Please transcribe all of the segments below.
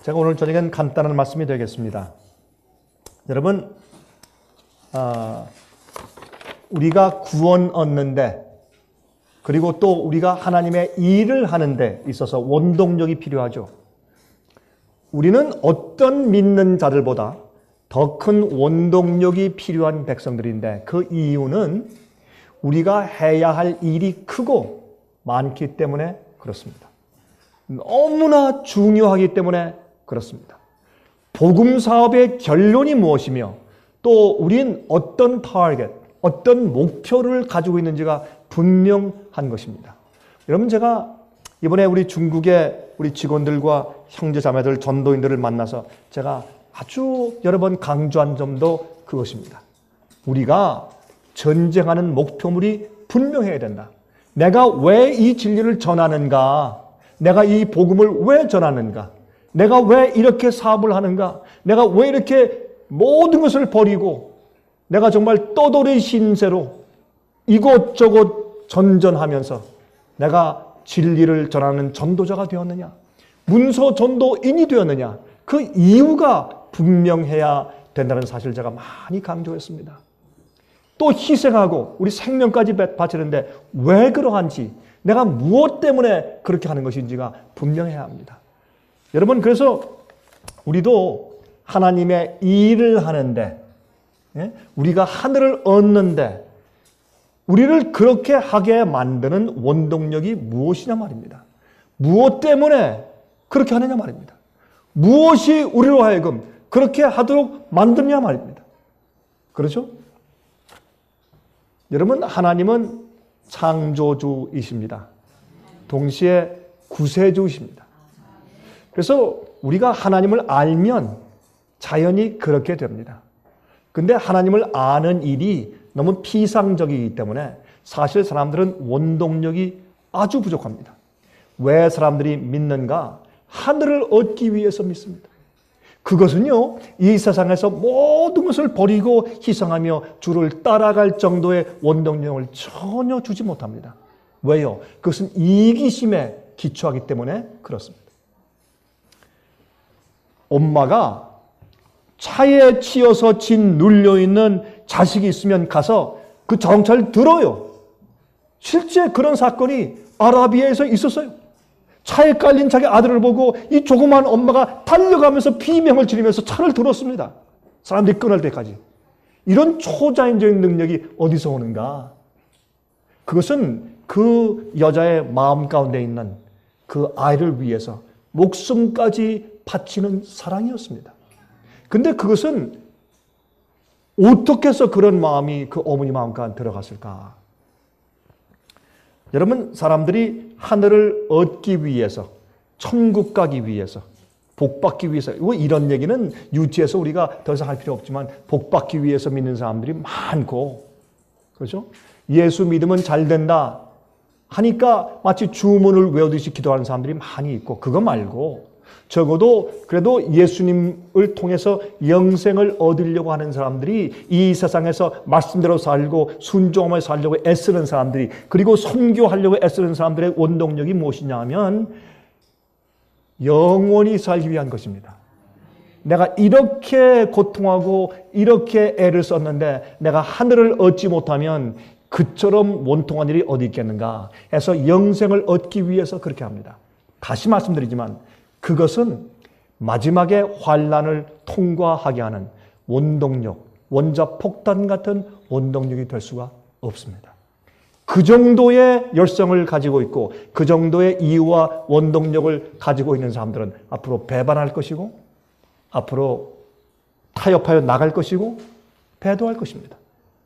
제가 오늘 저녁엔 간단한 말씀이 되겠습니다. 여러분, 우리가 구원 얻는데, 그리고 또 우리가 하나님의 일을 하는 데 있어서 원동력이 필요하죠. 우리는 어떤 믿는 자들보다 더 큰 원동력이 필요한 백성들인데, 그 이유는 우리가 해야 할 일이 크고 많기 때문에 그렇습니다. 너무나 중요하기 때문에 그렇습니다. 복음 사업의 결론이 무엇이며 또 우린 어떤 타겟, 어떤 목표를 가지고 있는지가 분명한 것입니다. 여러분, 제가 이번에 우리 중국의 우리 직원들과 형제자매들, 전도인들을 만나서 제가 아주 여러 번 강조한 점도 그것입니다. 우리가 전쟁하는 목표물이 분명해야 된다. 내가 왜 이 진리를 전하는가? 내가 이 복음을 왜 전하는가? 내가 왜 이렇게 사업을 하는가? 내가 왜 이렇게 모든 것을 버리고 내가 정말 떠돌이 신세로 이곳저곳 전전하면서 내가 진리를 전하는 전도자가 되었느냐? 문서 전도인이 되었느냐? 그 이유가 분명해야 된다는 사실을 제가 많이 강조했습니다. 또 희생하고 우리 생명까지 바치는데 왜 그러한지, 내가 무엇 때문에 그렇게 하는 것인지가 분명해야 합니다. 여러분, 그래서 우리도 하나님의 일을 하는데, 우리가 하늘을 얻는데 우리를 그렇게 하게 만드는 원동력이 무엇이냐 말입니다. 무엇 때문에 그렇게 하느냐 말입니다. 무엇이 우리로 하여금 그렇게 하도록 만드냐 말입니다. 그렇죠? 여러분, 하나님은 창조주이십니다. 동시에 구세주이십니다. 그래서 우리가 하나님을 알면 자연히 그렇게 됩니다. 근데 하나님을 아는 일이 너무 피상적이기 때문에 사실 사람들은 원동력이 아주 부족합니다. 왜 사람들이 믿는가? 하늘을 얻기 위해서 믿습니다. 그것은요, 이 세상에서 모든 것을 버리고 희생하며 주를 따라갈 정도의 원동력을 전혀 주지 못합니다. 왜요? 그것은 이기심에 기초하기 때문에 그렇습니다. 엄마가 차에 치여서 진 눌려있는 자식이 있으면 가서 그 자동차를 들어요. 실제 그런 사건이 아라비아에서 있었어요. 차에 깔린 자기 아들을 보고 이 조그만 엄마가 달려가면서 비명을 지르면서 차를 들었습니다. 사람들이 끊을 때까지. 이런 초자연적인 능력이 어디서 오는가? 그것은 그 여자의 마음 가운데 있는 그 아이를 위해서 목숨까지 바치는 사랑이었습니다. 근데 그것은 어떻게 해서 그런 마음이 그 어머니 마음 가운데 들어갔을까? 여러분, 사람들이 하늘을 얻기 위해서, 천국 가기 위해서, 복 받기 위해서, 이런 얘기는 유치해서 우리가 더 이상 할 필요 없지만 복 받기 위해서 믿는 사람들이 많고, 그렇죠? 예수 믿으면 잘 된다 하니까 마치 주문을 외우듯이 기도하는 사람들이 많이 있고, 그거 말고 적어도 그래도 예수님을 통해서 영생을 얻으려고 하는 사람들이 이 세상에서 말씀대로 살고 순종하며 살려고 애쓰는 사람들이, 그리고 선교하려고 애쓰는 사람들의 원동력이 무엇이냐 하면 영원히 살기 위한 것입니다. 내가 이렇게 고통하고 이렇게 애를 썼는데 내가 하늘을 얻지 못하면 그처럼 원통한 일이 어디 있겠는가 해서 영생을 얻기 위해서 그렇게 합니다. 다시 말씀드리지만 그것은 마지막에 환난을 통과하게 하는 원동력, 원자폭탄 같은 원동력이 될 수가 없습니다. 그 정도의 열성을 가지고 있고 그 정도의 이유와 원동력을 가지고 있는 사람들은 앞으로 배반할 것이고 앞으로 타협하여 나갈 것이고 배도할 것입니다.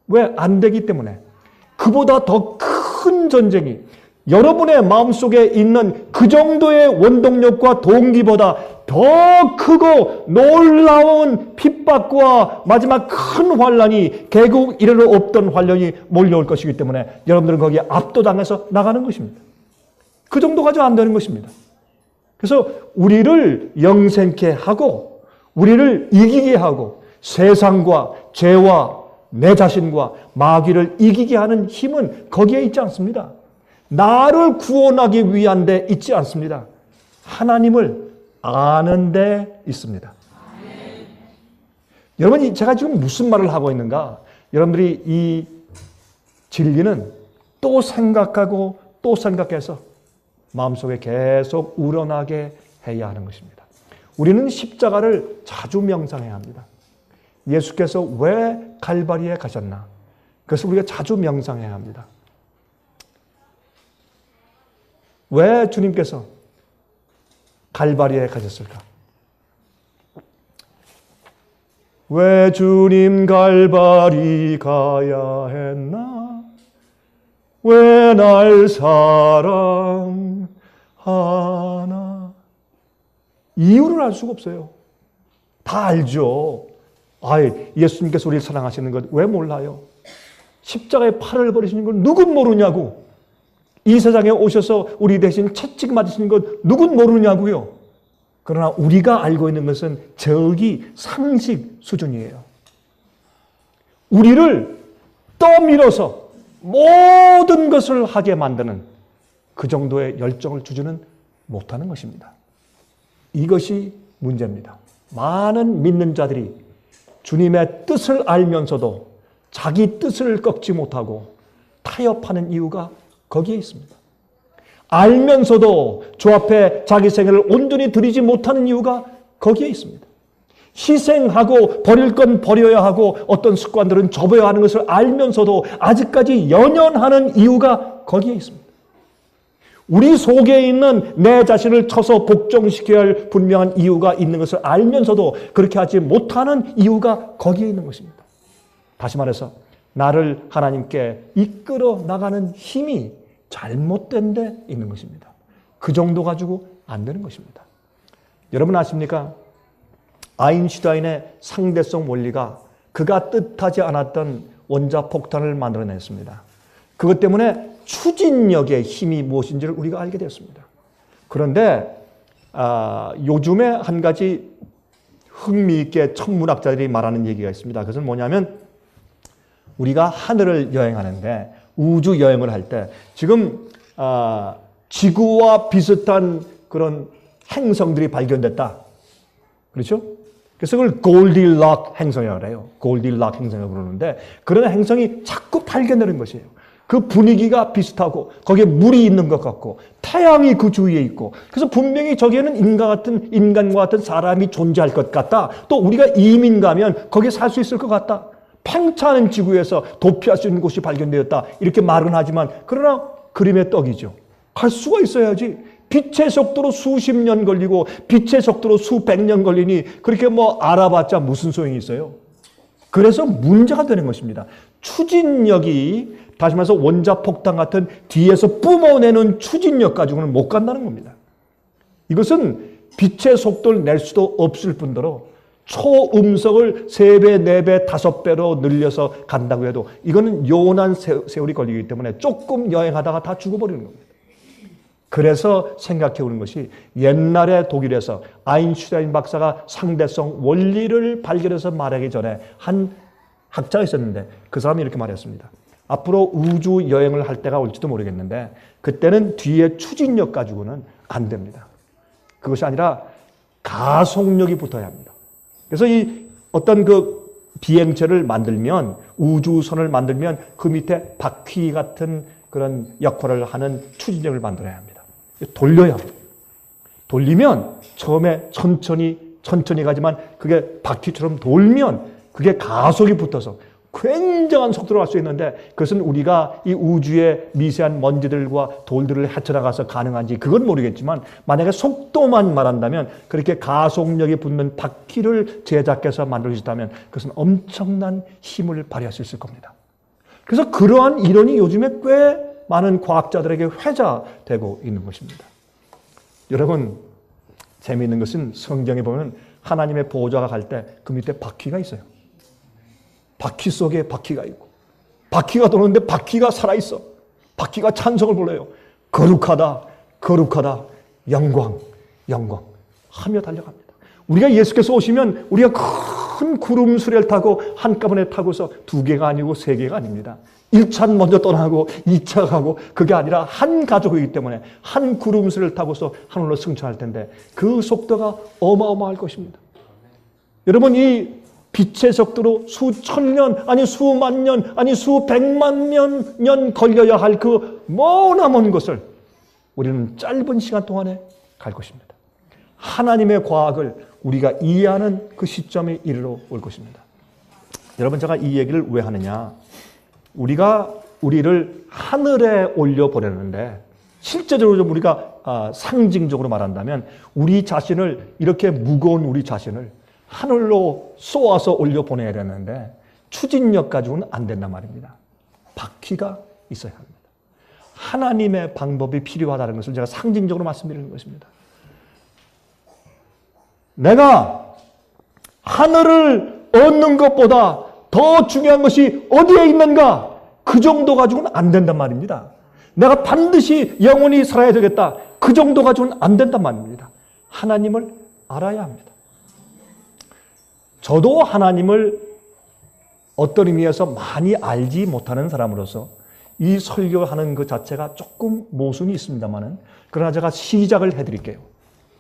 왜? 안 되기 때문에. 그보다 더 큰 전쟁이 여러분의 마음속에 있는 그 정도의 원동력과 동기보다 더 크고 놀라운 핍박과 마지막 큰 환란이, 개국 이래로 없던 환란이 몰려올 것이기 때문에 여러분들은 거기에 압도당해서 나가는 것입니다. 그 정도 가지고 안 되는 것입니다. 그래서 우리를 영생케 하고 우리를 이기게 하고 세상과 죄와 내 자신과 마귀를 이기게 하는 힘은 거기에 있지 않습니다. 나를 구원하기 위한 데 있지 않습니다. 하나님을 아는 데 있습니다. 여러분, 제가 지금 무슨 말을 하고 있는가? 여러분들이 이 진리는 또 생각하고 또 생각해서 마음속에 계속 우러나게 해야 하는 것입니다. 우리는 십자가를 자주 명상해야 합니다. 예수께서 왜 갈바리에 가셨나? 그래서 우리가 자주 명상해야 합니다. 왜 주님께서 갈바리에 가셨을까? 왜 주님 갈바리 가야 했나? 왜 날 사랑하나? 이유를 알 수가 없어요. 다 알죠. 예수님께서 우리를 사랑하시는 것 왜 몰라요? 십자가에 팔을 버리시는 걸 누군 모르냐고. 이 세상에 오셔서 우리 대신 채찍 맞으시는 것 누군 모르냐고요. 그러나 우리가 알고 있는 것은 저기 상식 수준이에요. 우리를 떠밀어서 모든 것을 하게 만드는 그 정도의 열정을 주지는 못하는 것입니다. 이것이 문제입니다. 많은 믿는 자들이 주님의 뜻을 알면서도 자기 뜻을 꺾지 못하고 타협하는 이유가 거기에 있습니다. 알면서도 주 앞에 자기 생애를 온전히 드리지 못하는 이유가 거기에 있습니다. 희생하고 버릴 건 버려야 하고 어떤 습관들은 접어야 하는 것을 알면서도 아직까지 연연하는 이유가 거기에 있습니다. 우리 속에 있는 내 자신을 쳐서 복종시켜야 할 분명한 이유가 있는 것을 알면서도 그렇게 하지 못하는 이유가 거기에 있는 것입니다. 다시 말해서 나를 하나님께 이끌어 나가는 힘이 잘못된 데 있는 것입니다. 그 정도 가지고 안 되는 것입니다. 여러분 아십니까? 아인슈타인의 상대성 원리가 그가 뜻하지 않았던 원자폭탄을 만들어냈습니다. 그것 때문에 추진력의 힘이 무엇인지를 우리가 알게 되었습니다. 그런데 요즘에 한 가지 흥미있게 천문학자들이 말하는 얘기가 있습니다. 그것은 뭐냐면 우리가 하늘을 여행하는데 우주 여행을 할 때 지금 지구와 비슷한 그런 행성들이 발견됐다. 그렇죠? 그래서 그걸 골디락 행성이라고 해요. 골디락 행성이라고 부르는데 그런 행성이 자꾸 발견되는 것이에요. 그 분위기가 비슷하고 거기에 물이 있는 것 같고 태양이 그 주위에 있고 그래서 분명히 저기에는 인간과 같은 사람이 존재할 것 같다. 또 우리가 이민 가면 거기에 살 수 있을 것 같다. 팽창한 지구에서 도피할 수 있는 곳이 발견되었다. 이렇게 말은 하지만 그러나 그림의 떡이죠. 갈 수가 있어야지. 빛의 속도로 수십 년 걸리고 빛의 속도로 수백 년 걸리니 그렇게 알아봤자 무슨 소용이 있어요. 그래서 문제가 되는 것입니다. 추진력이 다시 말해서 원자폭탄 같은 뒤에서 뿜어내는 추진력 가지고는 못 간다는 겁니다. 이것은 빛의 속도를 낼 수도 없을 뿐더러 초음속을 3배, 4배, 5배로 늘려서 간다고 해도 이거는 요원한 세월이 걸리기 때문에 조금 여행하다가 다 죽어버리는 겁니다. 그래서 생각해 보는 것이 옛날에 독일에서 아인슈타인 박사가 상대성 원리를 발견해서 말하기 전에 한 학자가 있었는데 그 사람이 이렇게 말했습니다. 앞으로 우주 여행을 할 때가 올지도 모르겠는데 그때는 뒤에 추진력 가지고는 안 됩니다. 그것이 아니라 가속력이 붙어야 합니다. 그래서 이 어떤 그 비행체를 만들면 우주선을 만들면 그 밑에 바퀴 같은 그런 역할을 하는 추진력을 만들어야 합니다. 돌려야 합니다. 돌리면 처음에 천천히 가지만 그게 바퀴처럼 돌면 그게 가속이 붙어서 굉장한 속도로 갈 수 있는데 그것은 우리가 이 우주의 미세한 먼지들과 돌들을 헤쳐나가서 가능한지 그건 모르겠지만 만약에 속도만 말한다면 그렇게 가속력이 붙는 바퀴를 제작해서 만들 수 있다면 그것은 엄청난 힘을 발휘할 수 있을 겁니다. 그래서 그러한 이론이 요즘에 꽤 많은 과학자들에게 회자되고 있는 것입니다. 여러분 재미있는 것은 성경에 보면 하나님의 보호자가 갈 때 그 밑에 바퀴가 있어요. 바퀴 속에 바퀴가 있고 바퀴가 도는데 바퀴가 살아있어. 바퀴가 찬송을 불러요. 거룩하다 거룩하다 영광 영광 하며 달려갑니다. 우리가 예수께서 오시면 우리가 큰 구름 수레를 타고 한꺼번에 타고서 2개가 아니고 3개가 아닙니다. 1차 먼저 떠나고 2차 가고 그게 아니라 한 가족이기 때문에 한 구름 수레를 타고서 하늘로 승천할 텐데 그 속도가 어마어마할 것입니다. 여러분 이 빛의 속도로 수천 년 아니 수만 년 아니 수백만 년 걸려야 할 그 머나먼 것을 우리는 짧은 시간 동안에 갈 것입니다. 하나님의 과학을 우리가 이해하는 그 시점에 이르러 올 것입니다. 여러분 제가 이 얘기를 왜 하느냐? 우리가 우리를 하늘에 올려보내는데 실제적으로 우리가 상징적으로 말한다면 우리 자신을 이렇게 무거운 우리 자신을 하늘로 쏘아서 올려보내야 되는데 추진력 가지고는 안 된단 말입니다. 바퀴가 있어야 합니다. 하나님의 방법이 필요하다는 것을 제가 상징적으로 말씀드리는 것입니다. 내가 하늘을 얻는 것보다 더 중요한 것이 어디에 있는가? 그 정도 가지고는 안 된단 말입니다. 내가 반드시 영원히 살아야 되겠다. 그 정도 가지고는 안 된단 말입니다. 하나님을 알아야 합니다. 저도 하나님을 어떤 의미에서 많이 알지 못하는 사람으로서 이 설교하는 그 자체가 조금 모순이 있습니다만은 그러나 제가 시작을 해드릴게요.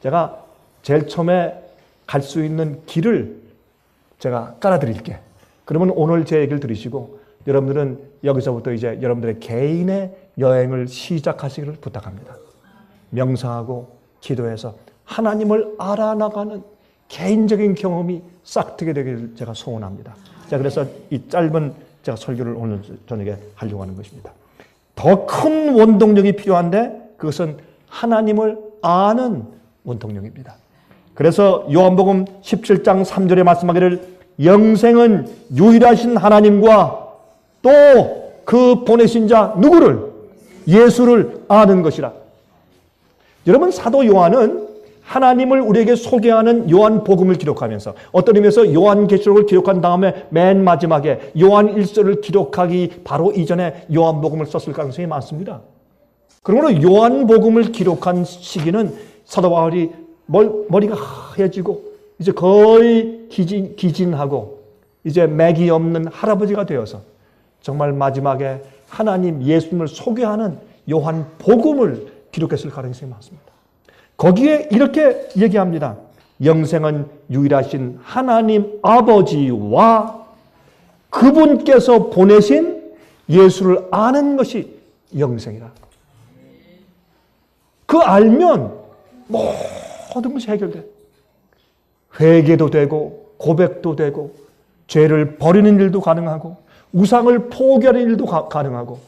제가 제일 처음에 갈 수 있는 길을 제가 깔아드릴게. 그러면 오늘 제 얘기를 들으시고 여러분들은 여기서부터 이제 여러분들의 개인의 여행을 시작하시기를 부탁합니다. 명상하고 기도해서 하나님을 알아나가는 개인적인 경험이 싹트게 되기를 제가 소원합니다. 자, 그래서 이 짧은 제가 설교를 오늘 저녁에 하려고 하는 것입니다. 더 큰 원동력이 필요한데 그것은 하나님을 아는 원동력입니다. 그래서 요한복음 17장 3절에 말씀하기를 영생은 유일하신 하나님과 또 그 보내신 자 누구를? 예수를 아는 것이라. 여러분 사도 요한은 하나님을 우리에게 소개하는 요한복음을 기록하면서 어떤 의미에서 요한계시록을 기록한 다음에 맨 마지막에 요한 1서를 기록하기 바로 이전에 요한복음을 썼을 가능성이 많습니다. 그러므로 요한복음을 기록한 시기는 사도 바울이 머리가 하얘지고 이제 거의 기진하고 이제 맥이 없는 할아버지가 되어서 정말 마지막에 하나님 예수님을 소개하는 요한복음을 기록했을 가능성이 많습니다. 거기에 이렇게 얘기합니다. 영생은 유일하신 하나님 아버지와 그분께서 보내신 예수를 아는 것이 영생이라. 그 알면 모든 것이 해결돼. 회개도 되고 고백도 되고 죄를 버리는 일도 가능하고 우상을 포기하는 일도 가능하고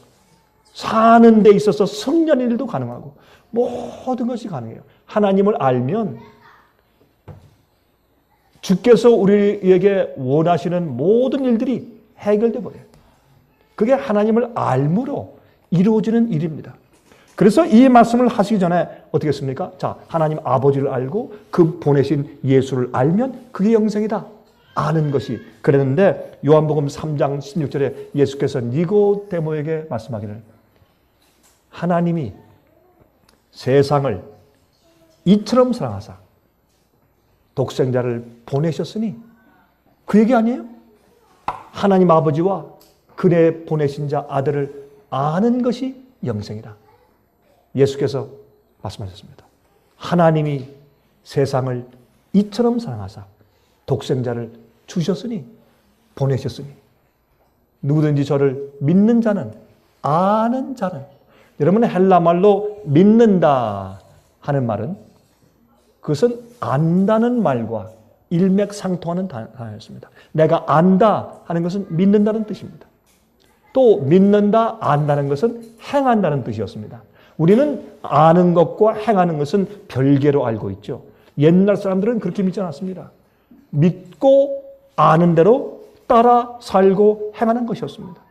사는 데 있어서 승리하는 일도 가능하고 모든 것이 가능해요. 하나님을 알면 주께서 우리에게 원하시는 모든 일들이 해결돼 버려요. 그게 하나님을 알므로 이루어지는 일입니다. 그래서 이 말씀을 하시기 전에 어떻게 했습니까? 자, 하나님 아버지를 알고 그 보내신 예수를 알면 그게 영생이다. 아는 것이. 그랬는데 요한복음 3장 16절에 예수께서 니고데모에게 말씀하기를 하나님이 세상을 이처럼 사랑하사 독생자를 보내셨으니 그 얘기 아니에요? 하나님 아버지와 그의 보내신 자 아들을 아는 것이 영생이다. 예수께서 말씀하셨습니다. 하나님이 세상을 이처럼 사랑하사 독생자를 주셨으니 보내셨으니 누구든지 저를 믿는 자는 아는 자는 여러분 헬라말로 믿는다 하는 말은 그것은 안다는 말과 일맥상통하는 단어였습니다. 내가 안다 하는 것은 믿는다는 뜻입니다. 또 믿는다, 안다는 것은 행한다는 뜻이었습니다. 우리는 아는 것과 행하는 것은 별개로 알고 있죠. 옛날 사람들은 그렇게 믿지 않았습니다. 믿고 아는 대로 따라 살고 행하는 것이었습니다.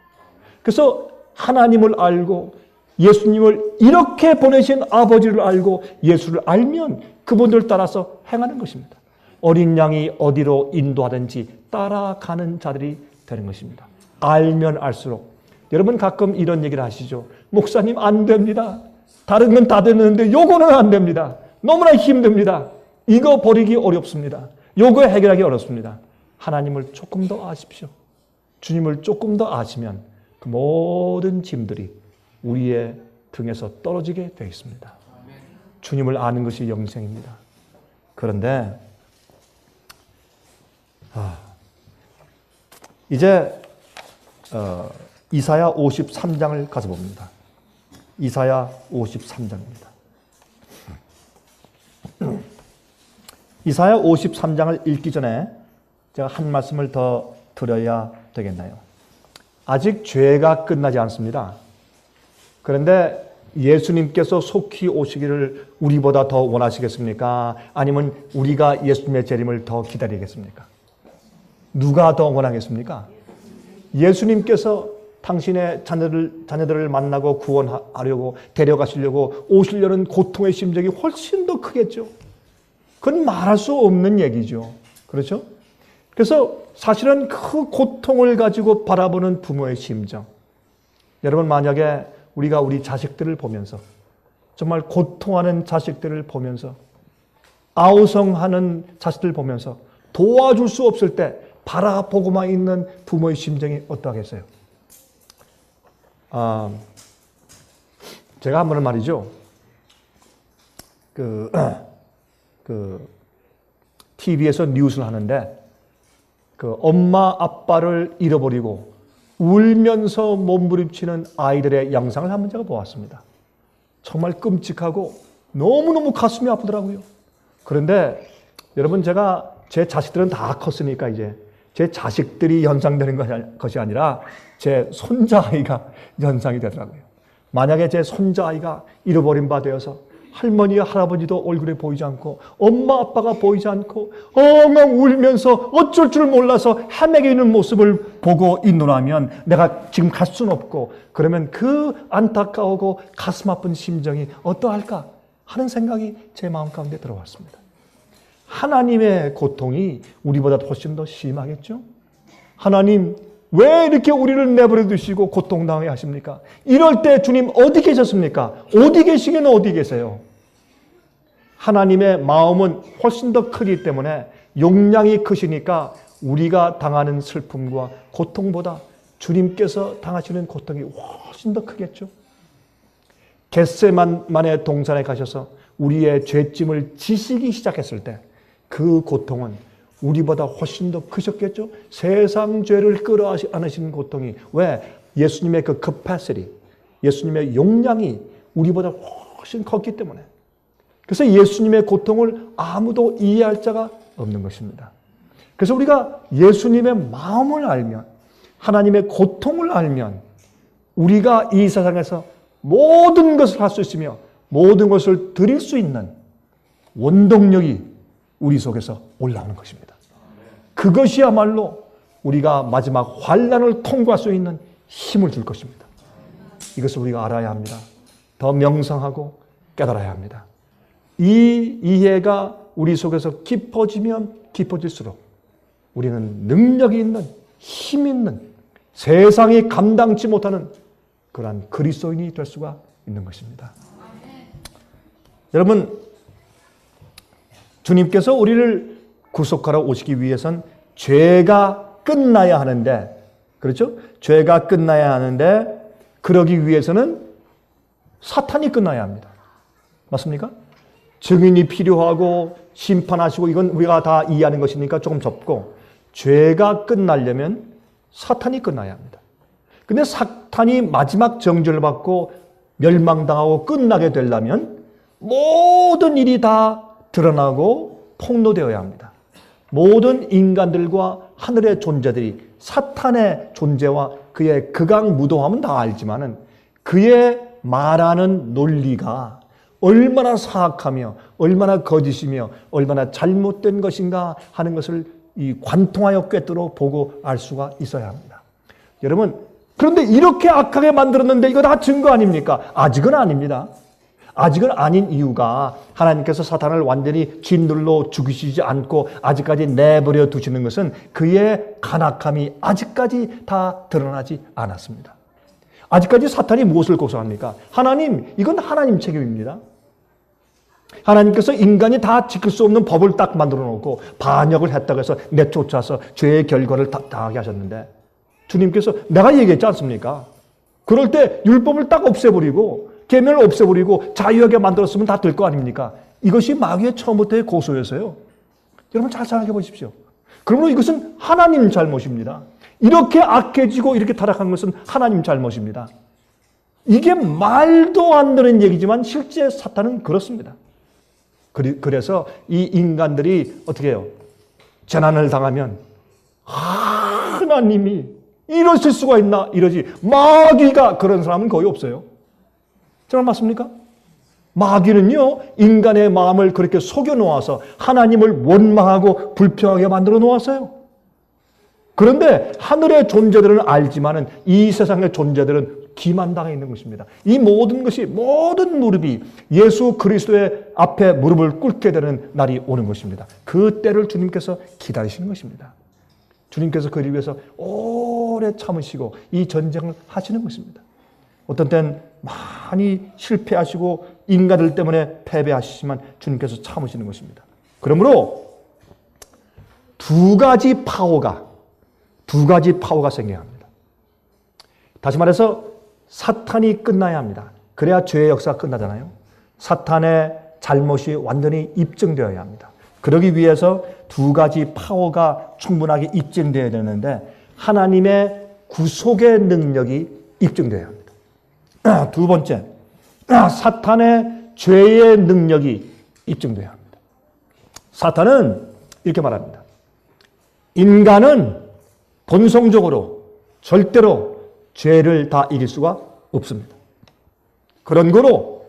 그래서 하나님을 알고 예수님을 이렇게 보내신 아버지를 알고 예수를 알면 그분들 따라서 행하는 것입니다. 어린 양이 어디로 인도하든지 따라가는 자들이 되는 것입니다. 알면 알수록. 여러분 가끔 이런 얘기를 하시죠. 목사님 안 됩니다. 다른 건 다 되는데 요거는 안 됩니다. 너무나 힘듭니다. 이거 버리기 어렵습니다. 요거 해결하기 어렵습니다. 하나님을 조금 더 아십시오. 주님을 조금 더 아시면 그 모든 짐들이 우리의 등에서 떨어지게 되어 있습니다. 주님을 아는 것이 영생입니다. 그런데 이제 이사야 53장을 가서 봅니다. 이사야 53장입니다. 이사야 53장을 읽기 전에 제가 한 말씀을 더 드려야 되겠나요? 아직 죄가 끝나지 않습니다. 그런데 예수님께서 속히 오시기를 우리보다 더 원하시겠습니까? 아니면 우리가 예수님의 재림을 더 기다리겠습니까? 누가 더 원하겠습니까? 예수님께서 당신의 자녀들을 만나고 구원하려고 데려가시려고 오시려는 고통의 심정이 훨씬 더 크겠죠. 그건 말할 수 없는 얘기죠. 그렇죠? 그래서 사실은 그 고통을 가지고 바라보는 부모의 심정. 여러분, 만약에 우리가 우리 자식들을 보면서, 정말 고통하는 자식들을 보면서, 아우성하는 자식들을 보면서 도와줄 수 없을 때 바라보고만 있는 부모의 심정이 어떠하겠어요? 제가 한 번은 말이죠, TV에서 뉴스를 하는데, 엄마 아빠를 잃어버리고 울면서 몸부림치는 아이들의 영상을 한번 제가 보았습니다. 정말 끔찍하고 너무너무 가슴이 아프더라고요. 그런데 여러분, 제가 제 자식들은 다 컸으니까 이제 제 자식들이 연상되는 것이 아니라 제 손자아이가 연상이 되더라고요. 만약에 제 손자아이가 잃어버린 바 되어서 할머니와 할아버지도 얼굴에 보이지 않고 엄마 아빠가 보이지 않고 엉엉 울면서 어쩔 줄 몰라서 헤매게 있는 모습을 보고 있노라면 내가 지금 갈 수는 없고, 그러면 그 안타까우고 가슴 아픈 심정이 어떠할까 하는 생각이 제 마음 가운데 들어왔습니다. 하나님의 고통이 우리보다 훨씬 더 심하겠죠? 하나님, 왜 이렇게 우리를 내버려 두시고 고통당하게 하십니까? 이럴 때 주님 어디 계셨습니까? 어디 계시긴 어디 계세요? 하나님의 마음은 훨씬 더 크기 때문에, 용량이 크시니까 우리가 당하는 슬픔과 고통보다 주님께서 당하시는 고통이 훨씬 더 크겠죠? 겟세마네 동산에 가셔서 우리의 죄짐을 지시기 시작했을 때 그 고통은 우리보다 훨씬 더 크셨겠죠? 세상 죄를 끌어안으시는 고통이, 왜? 예수님의 그 capacity, 예수님의 용량이 우리보다 훨씬 컸기 때문에. 그래서 예수님의 고통을 아무도 이해할 자가 없는 것입니다. 그래서 우리가 예수님의 마음을 알면, 하나님의 고통을 알면 우리가 이 세상에서 모든 것을 할 수 있으며 모든 것을 드릴 수 있는 원동력이 우리 속에서 올라오는 것입니다. 그것이야말로 우리가 마지막 환난을 통과할 수 있는 힘을 줄 것입니다. 이것을 우리가 알아야 합니다. 더 명상하고 깨달아야 합니다. 이 이해가 우리 속에서 깊어지면 깊어질수록 우리는 능력이 있는, 힘 있는, 세상이 감당치 못하는 그러한 그리스도인이 될 수가 있는 것입니다. 여러분, 주님께서 우리를 구속하러 오시기 위해선 죄가 끝나야 하는데, 그렇죠? 죄가 끝나야 하는데, 그러기 위해서는 사탄이 끝나야 합니다. 맞습니까? 증인이 필요하고 심판하시고, 이건 우리가 다 이해하는 것이니까 조금 좁고, 죄가 끝나려면 사탄이 끝나야 합니다. 근데 사탄이 마지막 정죄를 받고 멸망당하고 끝나게 되려면 모든 일이 다 드러나고 폭로되어야 합니다. 모든 인간들과 하늘의 존재들이 사탄의 존재와 그의 극악무도함은 다 알지만은 그의 말하는 논리가 얼마나 사악하며 얼마나 거짓이며 얼마나 잘못된 것인가 하는 것을 이 관통하여 꿰뚫어 보고 알 수가 있어야 합니다. 여러분, 그런데 이렇게 악하게 만들었는데 이거 다 증거 아닙니까? 아직은 아닙니다. 아직은 아닌 이유가, 하나님께서 사탄을 완전히 진들로 죽이시지 않고 아직까지 내버려 두시는 것은 그의 간악함이 아직까지 다 드러나지 않았습니다. 아직까지 사탄이 무엇을 고소합니까? 하나님, 이건 하나님 책임입니다. 하나님께서 인간이 다 지킬 수 없는 법을 딱 만들어 놓고 반역을 했다고 해서 내쫓아서 죄의 결과를 당하게 하셨는데, 주님께서 내가 얘기했지 않습니까? 그럴 때 율법을 딱 없애버리고 계명을 없애버리고 자유하게 만들었으면 다 될 거 아닙니까? 이것이 마귀의 처음부터의 고소였어요. 여러분 잘 생각해 보십시오. 그러므로 이것은 하나님 잘못입니다. 이렇게 악해지고 이렇게 타락한 것은 하나님 잘못입니다. 이게 말도 안 되는 얘기지만 실제 사탄은 그렇습니다. 그래서 이 인간들이 어떻게 해요? 재난을 당하면 하나님이 이러실 수가 있나 이러지, 마귀가 그런 사람은 거의 없어요. 정말 맞습니까? 마귀는요, 인간의 마음을 그렇게 속여 놓아서 하나님을 원망하고 불평하게 만들어 놓았어요. 그런데 하늘의 존재들은 알지만은 이 세상의 존재들은 기만당해 있는 것입니다. 이 모든 것이, 모든 무릎이 예수 그리스도의 앞에 무릎을 꿇게 되는 날이 오는 것입니다. 그 때를 주님께서 기다리시는 것입니다. 주님께서 그를 위해서 오래 참으시고 이 전쟁을 하시는 것입니다. 어떤 때는 많이 실패하시고 인간들 때문에 패배하시지만 주님께서 참으시는 것입니다. 그러므로 두 가지 파워가 생겨야 합니다. 다시 말해서 사탄이 끝나야 합니다. 그래야 죄의 역사가 끝나잖아요. 사탄의 잘못이 완전히 입증되어야 합니다. 그러기 위해서 두 가지 파워가 충분하게 입증되어야 되는데, 하나님의 구속의 능력이 입증되어야 합니다. 두 번째, 사탄의 죄의 능력이 입증되어야 합니다. 사탄은 이렇게 말합니다. 인간은 본성적으로 절대로 죄를 다 이길 수가 없습니다. 그런 거로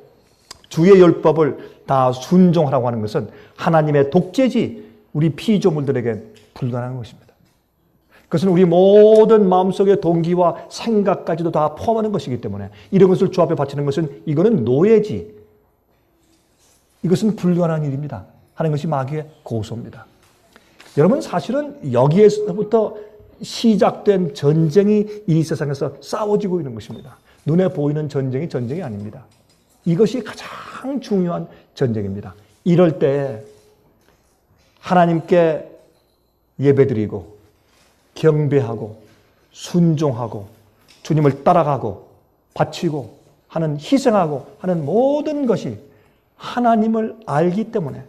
주의 율법을 다 순종하라고 하는 것은 하나님의 독재지 우리 피조물들에게 불가능한 것입니다. 그것은 우리 모든 마음속의 동기와 생각까지도 다 포함하는 것이기 때문에 이런 것을 주 앞에 바치는 것은, 이거는 노예지, 이것은 불가능한 일입니다 하는 것이 마귀의 고소입니다. 여러분, 사실은 여기에서부터 시작된 전쟁이 이 세상에서 싸워지고 있는 것입니다. 눈에 보이는 전쟁이 아닙니다. 이것이 가장 중요한 전쟁입니다. 이럴 때 하나님께 예배드리고 경배하고 순종하고 주님을 따라가고 바치고 하는, 희생하고 하는 모든 것이 하나님을 알기 때문에,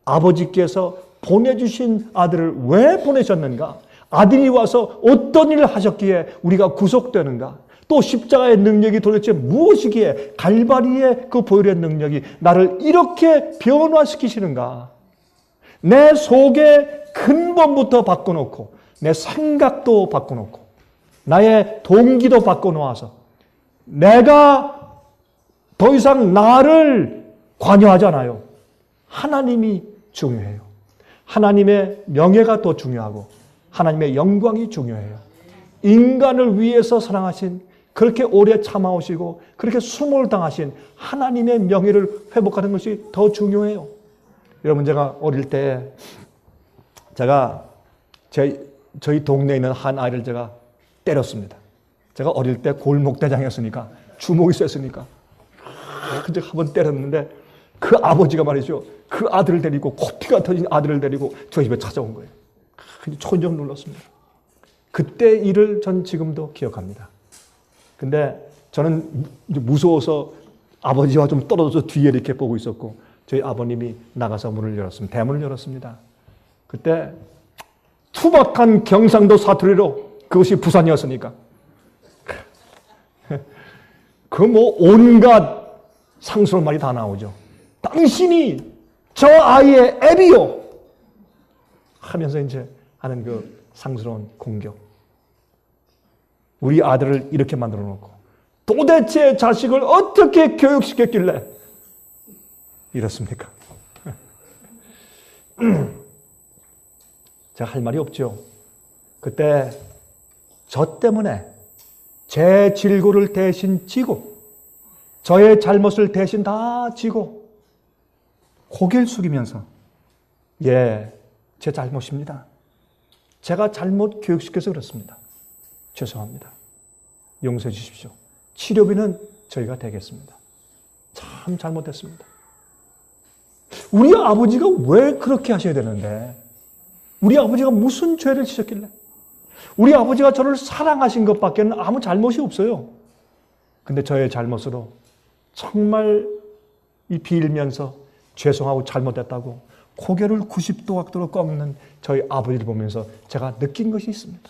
아버지께서 보내주신 아들을 왜 보내셨는가? 아들이 와서 어떤 일을 하셨기에 우리가 구속되는가? 또 십자가의 능력이 도대체 무엇이기에, 갈바리의 그 보혈의 능력이 나를 이렇게 변화시키시는가? 내 속의 근본부터 바꿔놓고, 내 생각도 바꿔놓고, 나의 동기도 바꿔놓아서 내가 더 이상 나를 관여하지 않아요. 하나님이 중요해요. 하나님의 명예가 더 중요하고 하나님의 영광이 중요해요. 인간을 위해서 사랑하신, 그렇게 오래 참아오시고 그렇게 수모를 당하신 하나님의 명예를 회복하는 것이 더 중요해요. 여러분, 제가 어릴 때 저희 동네에 있는 한 아이를 제가 때렸습니다. 제가 어릴 때 골목대장이었으니까, 주먹이 셌으니까. 근데 한번 때렸는데 그 아버지가 말이죠, 그 아들을 데리고, 코피가 터진 아들을 데리고 저희 집에 찾아온 거예요. 촌정 눌렀습니다. 그때 일을 전 지금도 기억합니다. 근데 저는 무서워서 아버지와 좀 떨어져서 뒤에 이렇게 보고 있었고, 저희 아버님이 나가서 문을 열었습니다. 대문을 열었습니다. 그때 투박한 경상도 사투리로, 그것이 부산이었으니까, 그 온갖 상스러운 말이 다 나오죠. 당신이 저 아이의 애비요 하면서 이제 하는 그 상스러운 공격. 우리 아들을 이렇게 만들어 놓고 도대체 자식을 어떻게 교육시켰길래 이렇습니까? 제가 할 말이 없죠. 그때 저 때문에 제 질고를 대신 지고, 저의 잘못을 대신 다 지고 고개를 숙이면서, 예, 제 잘못입니다. 제가 잘못 교육시켜서 그렇습니다. 죄송합니다. 용서해 주십시오. 치료비는 저희가 대겠습니다. 참 잘못했습니다. 우리 아버지가 왜 그렇게 하셔야 되는데? 우리 아버지가 무슨 죄를 지셨길래? 우리 아버지가 저를 사랑하신 것밖에 아무 잘못이 없어요. 근데 저의 잘못으로 정말 이 빌면서 죄송하고 잘못했다고 고개를 90도 각도로 꺾는 저희 아버지를 보면서 제가 느낀 것이 있습니다.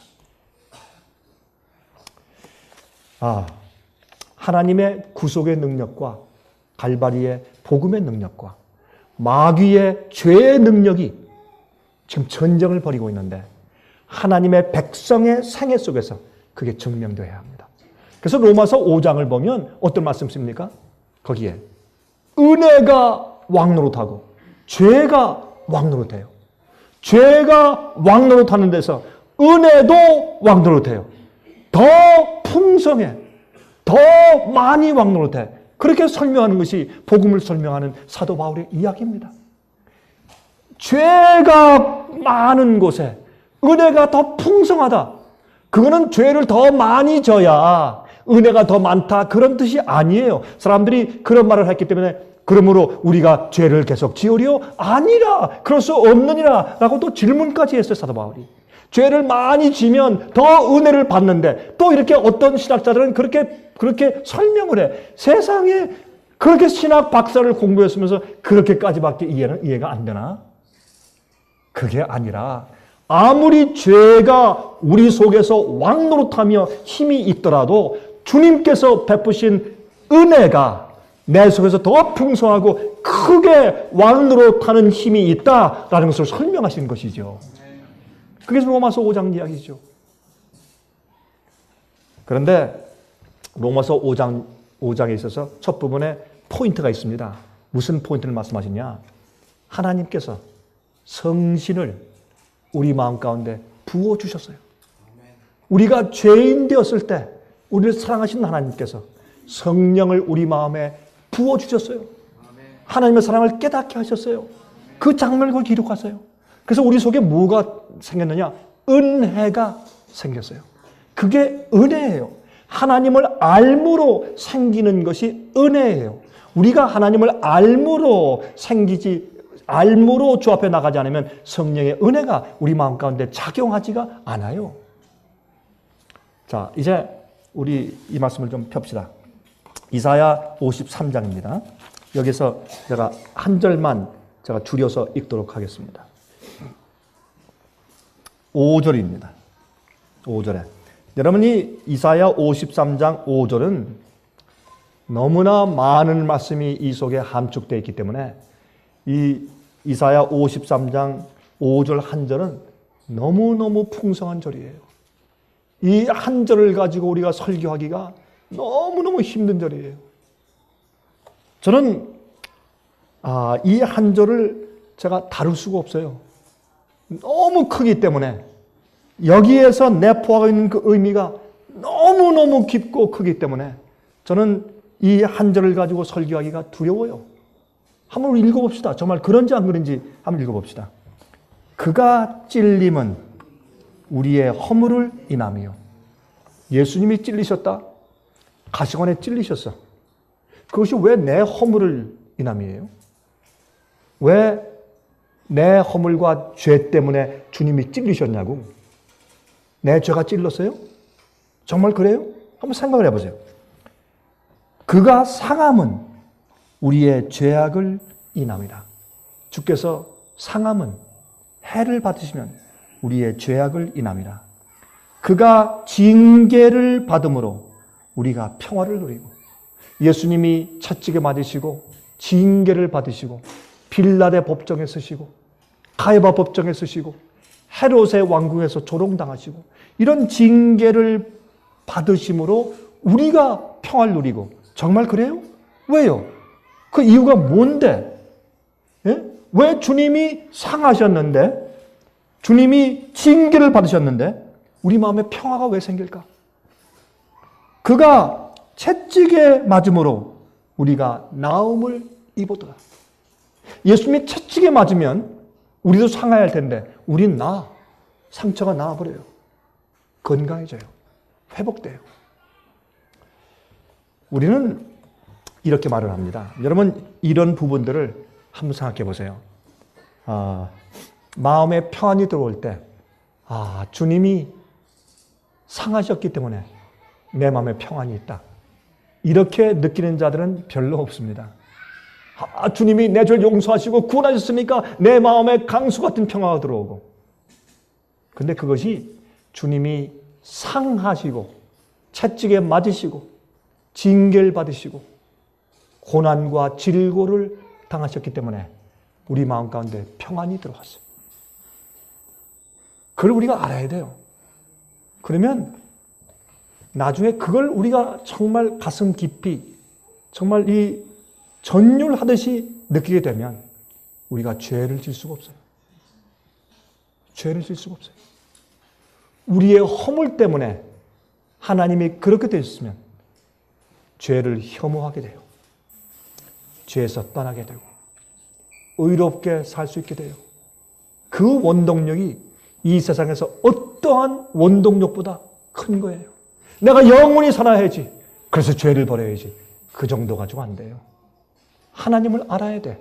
하나님의 구속의 능력과 갈바리의 복음의 능력과 마귀의 죄의 능력이 지금 전쟁을 벌이고 있는데 하나님의 백성의 생애 속에서 그게 증명되어야 합니다. 그래서 로마서 5장을 보면 어떤 말씀 씁니까? 거기에 은혜가 왕노릇하고 죄가 왕노릇해요. 죄가 왕노릇하는 데서 은혜도 왕노릇해요. 더 풍성해. 더 많이 왕노릇해. 그렇게 설명하는 것이 복음을 설명하는 사도 바울의 이야기입니다. 죄가 많은 곳에 은혜가 더 풍성하다. 그거는 죄를 더 많이 져야 은혜가 더 많다. 그런 뜻이 아니에요. 사람들이 그런 말을 했기 때문에 그러므로 우리가 죄를 계속 지으려? 아니라 그럴 수 없느니라 라고 또 질문까지 했어요. 사도 바울이. 죄를 많이 지면 더 은혜를 받는데 또 이렇게 어떤 신학자들은 그렇게 설명을 해. 세상에 그렇게 신학 박사를 공부했으면서 그렇게까지밖에 이해가 안 되나? 그게 아니라 아무리 죄가 우리 속에서 왕노릇하며 힘이 있더라도 주님께서 베푸신 은혜가 내 속에서 더 풍성하고 크게 왕노릇하는 힘이 있다라는 것을 설명하시는 것이죠. 그게 로마서 5장 이야기죠. 그런데 로마서 5장에 있어서 첫 부분에 포인트가 있습니다. 무슨 포인트를 말씀하시냐? 하나님께서 성신을 우리 마음 가운데 부어주셨어요. 우리가 죄인 되었을 때 우리를 사랑하신 하나님께서 성령을 우리 마음에 부어주셨어요. 하나님의 사랑을 깨닫게 하셨어요. 그 장면을 기록하세요. 그래서 우리 속에 뭐가 생겼느냐? 은혜가 생겼어요. 그게 은혜예요. 하나님을 알므로 생기는 것이 은혜예요. 우리가 하나님을 알므로 알므로 주 앞에 나가지 않으면 성령의 은혜가 우리 마음 가운데 작용하지가 않아요. 자, 이제 우리 이 말씀을 좀 펴봅시다. 이사야 53장입니다. 여기서 제가 한 절만 제가 줄여서 읽도록 하겠습니다. 5절입니다. 5절에. 여러분이 이사야 53장 5절은 너무나 많은 말씀이 이 속에 함축되어 있기 때문에 이 이사야 53장 5절 한 절은 너무너무 풍성한 절이에요. 이 한 절을 가지고 우리가 설교하기가 너무너무 힘든 절이에요. 저는 이 한 절을 제가 다룰 수가 없어요. 너무 크기 때문에 여기에서 내포하고 있는 그 의미가 너무너무 깊고 크기 때문에 저는 이 한 절을 가지고 설교하기가 두려워요. 한번 읽어봅시다. 정말 그런지 안 그런지 한번 읽어봅시다. 그가 찔림은 우리의 허물을 인하며. 예수님이 찔리셨다? 가시관에 찔리셨어. 그것이 왜 내 허물을 인함이에요? 왜 내 허물과 죄 때문에 주님이 찔리셨냐고? 내 죄가 찔렀어요? 정말 그래요? 한번 생각을 해보세요. 그가 상함은 우리의 죄악을 인함이라. 주께서 상함은 해를 받으시면 우리의 죄악을 인함이라. 그가 징계를 받음으로 우리가 평화를 누리고, 예수님이 채찍에 맞으시고 징계를 받으시고 빌라데 법정에 서시고 가야바 법정에 서시고 헤롯의 왕궁에서 조롱당하시고 이런 징계를 받으심으로 우리가 평화를 누리고. 정말 그래요? 왜요? 그 이유가 뭔데? 예? 왜 주님이 상하셨는데, 주님이 징계를 받으셨는데 우리 마음에 평화가 왜 생길까? 그가 채찍에 맞음으로 우리가 나음을 입었더라. 예수님이 채찍에 맞으면 우리도 상해야 할 텐데 우린 상처가 나아버려요. 건강해져요. 회복돼요. 우리는 이렇게 말을 합니다. 여러분, 이런 부분들을 한번 생각해 보세요. 마음에 평안이 들어올 때, 주님이 상하셨기 때문에 내 마음에 평안이 있다. 이렇게 느끼는 자들은 별로 없습니다. 주님이 내 죄를 용서하시고 구원하셨으니까 내 마음에 강수 같은 평화가 들어오고. 근데 그것이 주님이 상하시고 채찍에 맞으시고 징계를 받으시고 고난과 질고를 당하셨기 때문에 우리 마음 가운데 평안이 들어왔어요. 그걸 우리가 알아야 돼요. 그러면 나중에 그걸 우리가 정말 가슴 깊이 정말 이 전율하듯이 느끼게 되면 우리가 죄를 질 수가 없어요. 죄를 질 수가 없어요. 우리의 허물 때문에 하나님이 그렇게 되셨으면 죄를 혐오하게 돼요. 죄에서 떠나게 되고 의롭게 살 수 있게 돼요. 그 원동력이 이 세상에서 어떠한 원동력보다 큰 거예요. 내가 영원히 살아야지. 그래서 죄를 버려야지. 그 정도 가지고 안 돼요. 하나님을 알아야 돼.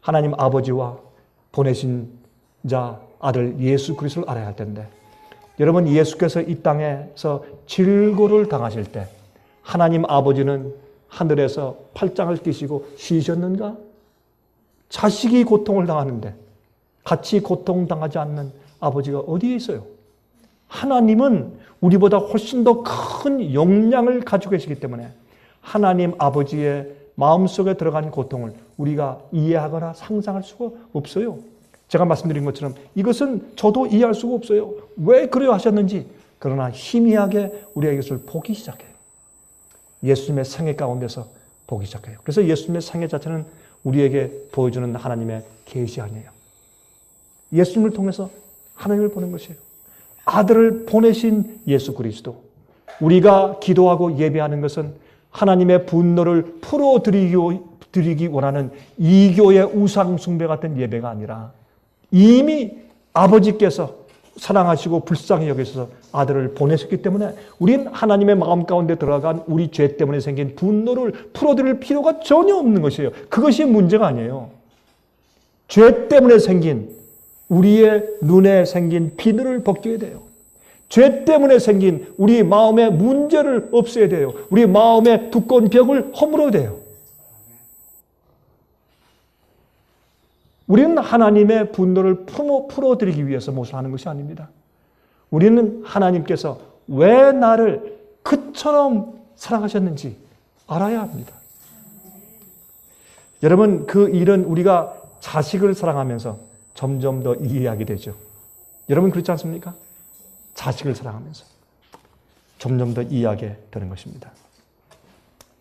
하나님 아버지와 보내신 자 아들 예수 그리스도를 알아야 할 텐데, 여러분, 예수께서 이 땅에서 질고를 당하실 때 하나님 아버지는 하늘에서 팔짱을 끼시고 쉬셨는가? 자식이 고통을 당하는데 같이 고통당하지 않는 아버지가 어디에 있어요? 하나님은 우리보다 훨씬 더 큰 역량을 가지고 계시기 때문에 하나님 아버지의 마음속에 들어간 고통을 우리가 이해하거나 상상할 수가 없어요. 제가 말씀드린 것처럼 이것은 저도 이해할 수가 없어요. 왜 그래야 하셨는지. 그러나 희미하게 우리가 이것을 보기 시작해요. 예수님의 생애 가운데서 보기 시작해요. 그래서 예수님의 생애 자체는 우리에게 보여주는 하나님의 계시 아니에요. 예수님을 통해서 하나님을 보는 것이에요. 아들을 보내신 예수 그리스도. 우리가 기도하고 예배하는 것은 하나님의 분노를 풀어드리기 원하는 이교의 우상 숭배 같은 예배가 아니라 이미 아버지께서 사랑하시고 불쌍히 여기셔서 아들을 보내셨기 때문에 우린 하나님의 마음 가운데 들어간 우리 죄 때문에 생긴 분노를 풀어드릴 필요가 전혀 없는 것이에요. 그것이 문제가 아니에요. 죄 때문에 생긴 우리의 눈에 생긴 비늘을 벗겨야 돼요. 죄 때문에 생긴 우리 마음의 문제를 없애야 돼요. 우리 마음의 두꺼운 벽을 허물어야 돼요. 우리는 하나님의 분노를 풀어드리기 위해서 무엇을 하는 것이 아닙니다. 우리는 하나님께서 왜 나를 그처럼 사랑하셨는지 알아야 합니다. 여러분, 그 일은 우리가 자식을 사랑하면서 점점 더 이해하게 되죠. 여러분 그렇지 않습니까? 자식을 사랑하면서 점점 더 이해하게 되는 것입니다.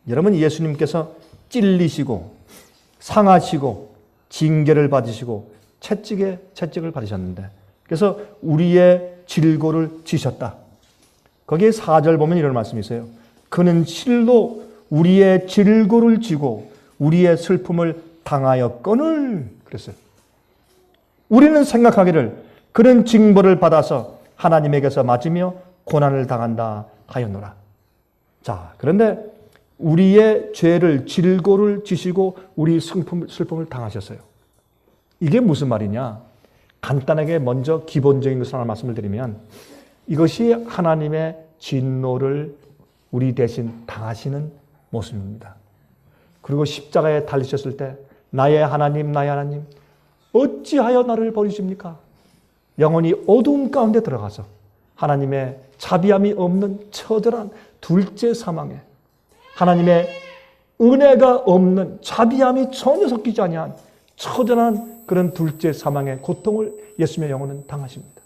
여러분, 예수님께서 찔리시고 상하시고 징계를 받으시고 채찍을 받으셨는데, 그래서 우리의 질고를 지셨다. 거기에 4절 보면 이런 말씀이 있어요. 그는 실로 우리의 질고를 지고 우리의 슬픔을 당하였거늘 그랬어요. 우리는 생각하기를 그는 징벌을 받아서 하나님에게서 맞으며 고난을 당한다 하였노라. 자, 그런데 우리의 죄를 질고를 지시고 우리 슬픔을 당하셨어요. 이게 무슨 말이냐? 간단하게 먼저 기본적인 것을 하나 말씀을 드리면, 이것이 하나님의 진노를 우리 대신 당하시는 모습입니다. 그리고 십자가에 달리셨을 때 나의 하나님 어찌하여 나를 버리십니까? 영원히 어두움 가운데 들어가서 하나님의 자비함이 없는 처절한 둘째 사망에, 하나님의 은혜가 없는 자비함이 전혀 섞이지 아니한 처절한 그런 둘째 사망의 고통을 예수님의 영혼은 당하십니다.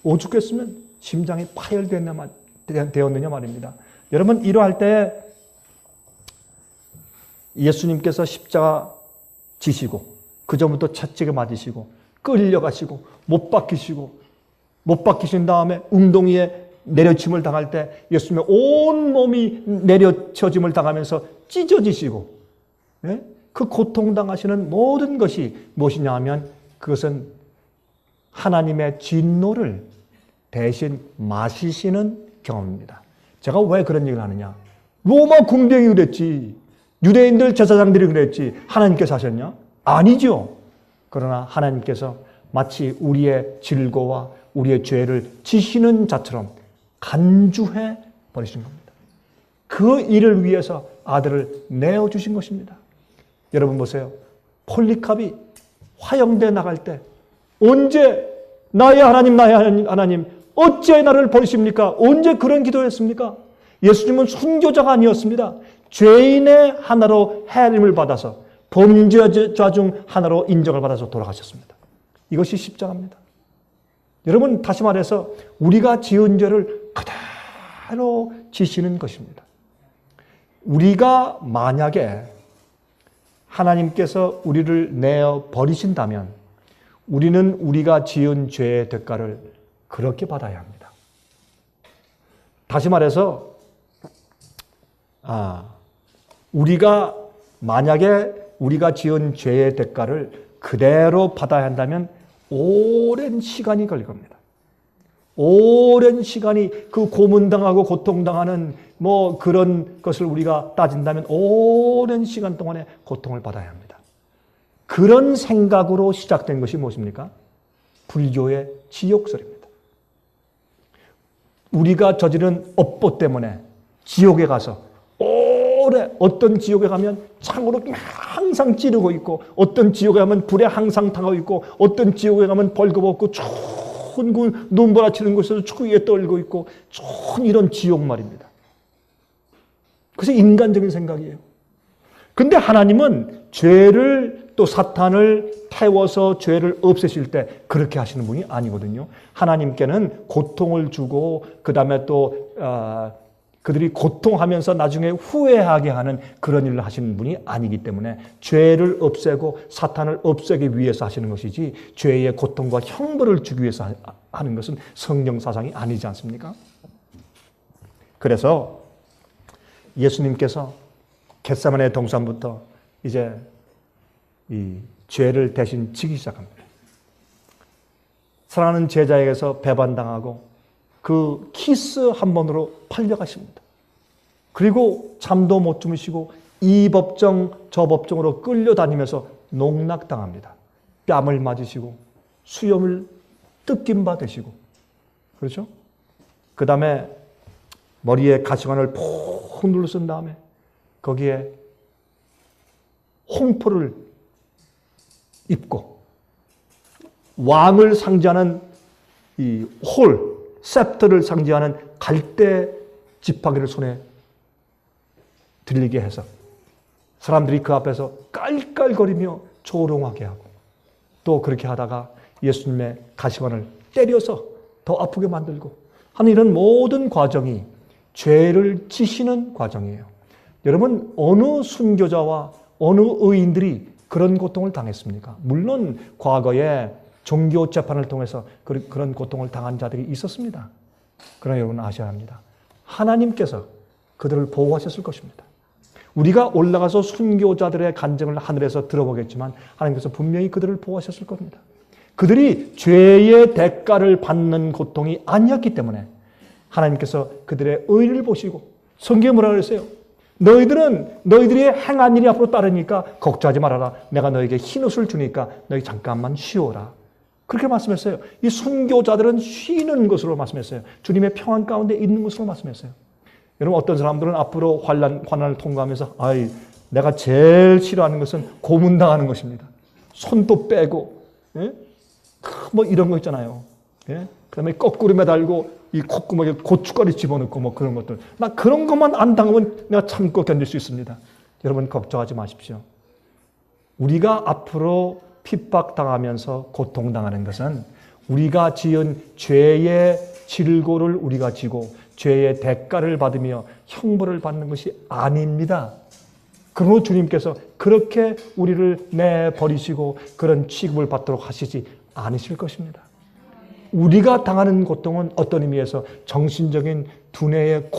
오죽했으면 심장이 파열되었느냐 말입니다. 여러분, 이러할 때 예수님께서 십자가 지시고 그 전부터 채찍에 맞으시고 끌려가시고 못 박히신 다음에 웅덩이에 내려침을 당할 때 예수님의 온 몸이 내려쳐짐을 당하면서 찢어지시고, 네? 그 고통당하시는 모든 것이 무엇이냐 하면 그것은 하나님의 진노를 대신 마시시는 경험입니다. 제가 왜 그런 얘기를 하느냐? 로마 군병이 그랬지, 유대인들 제사장들이 그랬지, 하나님께서 하셨냐? 아니죠. 그러나 하나님께서 마치 우리의 질고와 우리의 죄를 지시는 자처럼 간주해 버리신 겁니다. 그 일을 위해서 아들을 내어주신 것입니다. 여러분 보세요. 폴리캅이 화형대에 나갈 때 언제 나의 하나님 나의 하나님 어찌 나를 버리십니까? 언제 그런 기도했습니까? 예수님은 순교자가 아니었습니다. 죄인의 하나로 해림을 받아서 범죄자 중 하나로 인정을 받아서 돌아가셨습니다. 이것이 십자가입니다. 여러분 다시 말해서 우리가 지은 죄를 그대로 지시는 것입니다. 우리가 만약에 하나님께서 우리를 내어 버리신다면 우리는 우리가 지은 죄의 대가를 그렇게 받아야 합니다. 다시 말해서 우리가 만약에 우리가 지은 죄의 대가를 그대로 받아야 한다면 오랜 시간이 걸릴 겁니다. 오랜 시간이 그 고문당하고 고통당하는 그런 것을 우리가 따진다면 오랜 시간 동안의 고통을 받아야 합니다. 그런 생각으로 시작된 것이 무엇입니까? 불교의 지옥설입니다. 우리가 저지른 업보 때문에 지옥에 가서 어떤 지옥에 가면 창으로 항상 찌르고 있고 어떤 지옥에 가면 불에 항상 타고 있고 어떤 지옥에 가면 벌거벗고 촌 눈보라치는 곳에서 추위에 떨고 있고 촌 이런 지옥 말입니다. 그것이 인간적인 생각이에요. 근데 하나님은 죄를 또 사탄을 태워서 죄를 없애실 때 그렇게 하시는 분이 아니거든요. 하나님께는 고통을 주고 그 다음에 또 그들이 고통하면서 나중에 후회하게 하는 그런 일을 하시는 분이 아니기 때문에 죄를 없애고 사탄을 없애기 위해서 하시는 것이지 죄의 고통과 형벌을 주기 위해서 하는 것은 성령 사상이 아니지 않습니까? 그래서 예수님께서 겟세마네 동산부터 이제 이 죄를 대신 지기 시작합니다. 사랑하는 제자에게서 배반당하고 그 키스 한 번으로 팔려가십니다. 그리고 잠도 못 주무시고 이 법정 저 법정으로 끌려다니면서 농락당합니다. 뺨을 맞으시고 수염을 뜯긴 바 되시고 그렇죠? 그 다음에 머리에 가시관을 푹 눌러 쓴 다음에 거기에 홍포를 입고 왕을 상징하는 이 셉터를 상징하는 갈대 지팡이를 손에 들리게 해서 사람들이 그 앞에서 깔깔거리며 조롱하게 하고 또 그렇게 하다가 예수님의 가시관을 때려서 더 아프게 만들고 하는 이런 모든 과정이 죄를 지시는 과정이에요. 여러분 어느 순교자와 어느 의인들이 그런 고통을 당했습니까? 물론 과거에 종교 재판을 통해서 그런 고통을 당한 자들이 있었습니다. 그러나 여러분 아셔야 합니다. 하나님께서 그들을 보호하셨을 것입니다. 우리가 올라가서 순교자들의 간증을 하늘에서 들어보겠지만 하나님께서 분명히 그들을 보호하셨을 겁니다. 그들이 죄의 대가를 받는 고통이 아니었기 때문에 하나님께서 그들의 의를 보시고 성경에 뭐라 그랬어요? 너희들이 행한 일이 앞으로 따르니까 걱정하지 말아라. 내가 너에게 흰옷을 주니까 너희 잠깐만 쉬어라. 그렇게 말씀했어요. 이 순교자들은 쉬는 것으로 말씀했어요. 주님의 평안 가운데 있는 것으로 말씀했어요. 여러분 어떤 사람들은 앞으로 환난을 통과하면서 내가 제일 싫어하는 것은 고문당하는 것입니다. 손도 빼고 이런 거 있잖아요. 그 다음에 거꾸로 매달고 이 콧구멍에 고춧가루 집어넣고 그런 것들. 나 그런 것만 안 당하면 내가 참고 견딜 수 있습니다. 여러분 걱정하지 마십시오. 우리가 앞으로 핍박당하면서 고통당하는 것은 우리가 지은 죄의 질고를 우리가 지고 죄의 대가를 받으며 형벌을 받는 것이 아닙니다. 그러므로 주님께서 그렇게 우리를 내버리시고 그런 취급을 받도록 하시지 않으실 것입니다. 우리가 당하는 고통은 어떤 의미에서 정신적인 두뇌의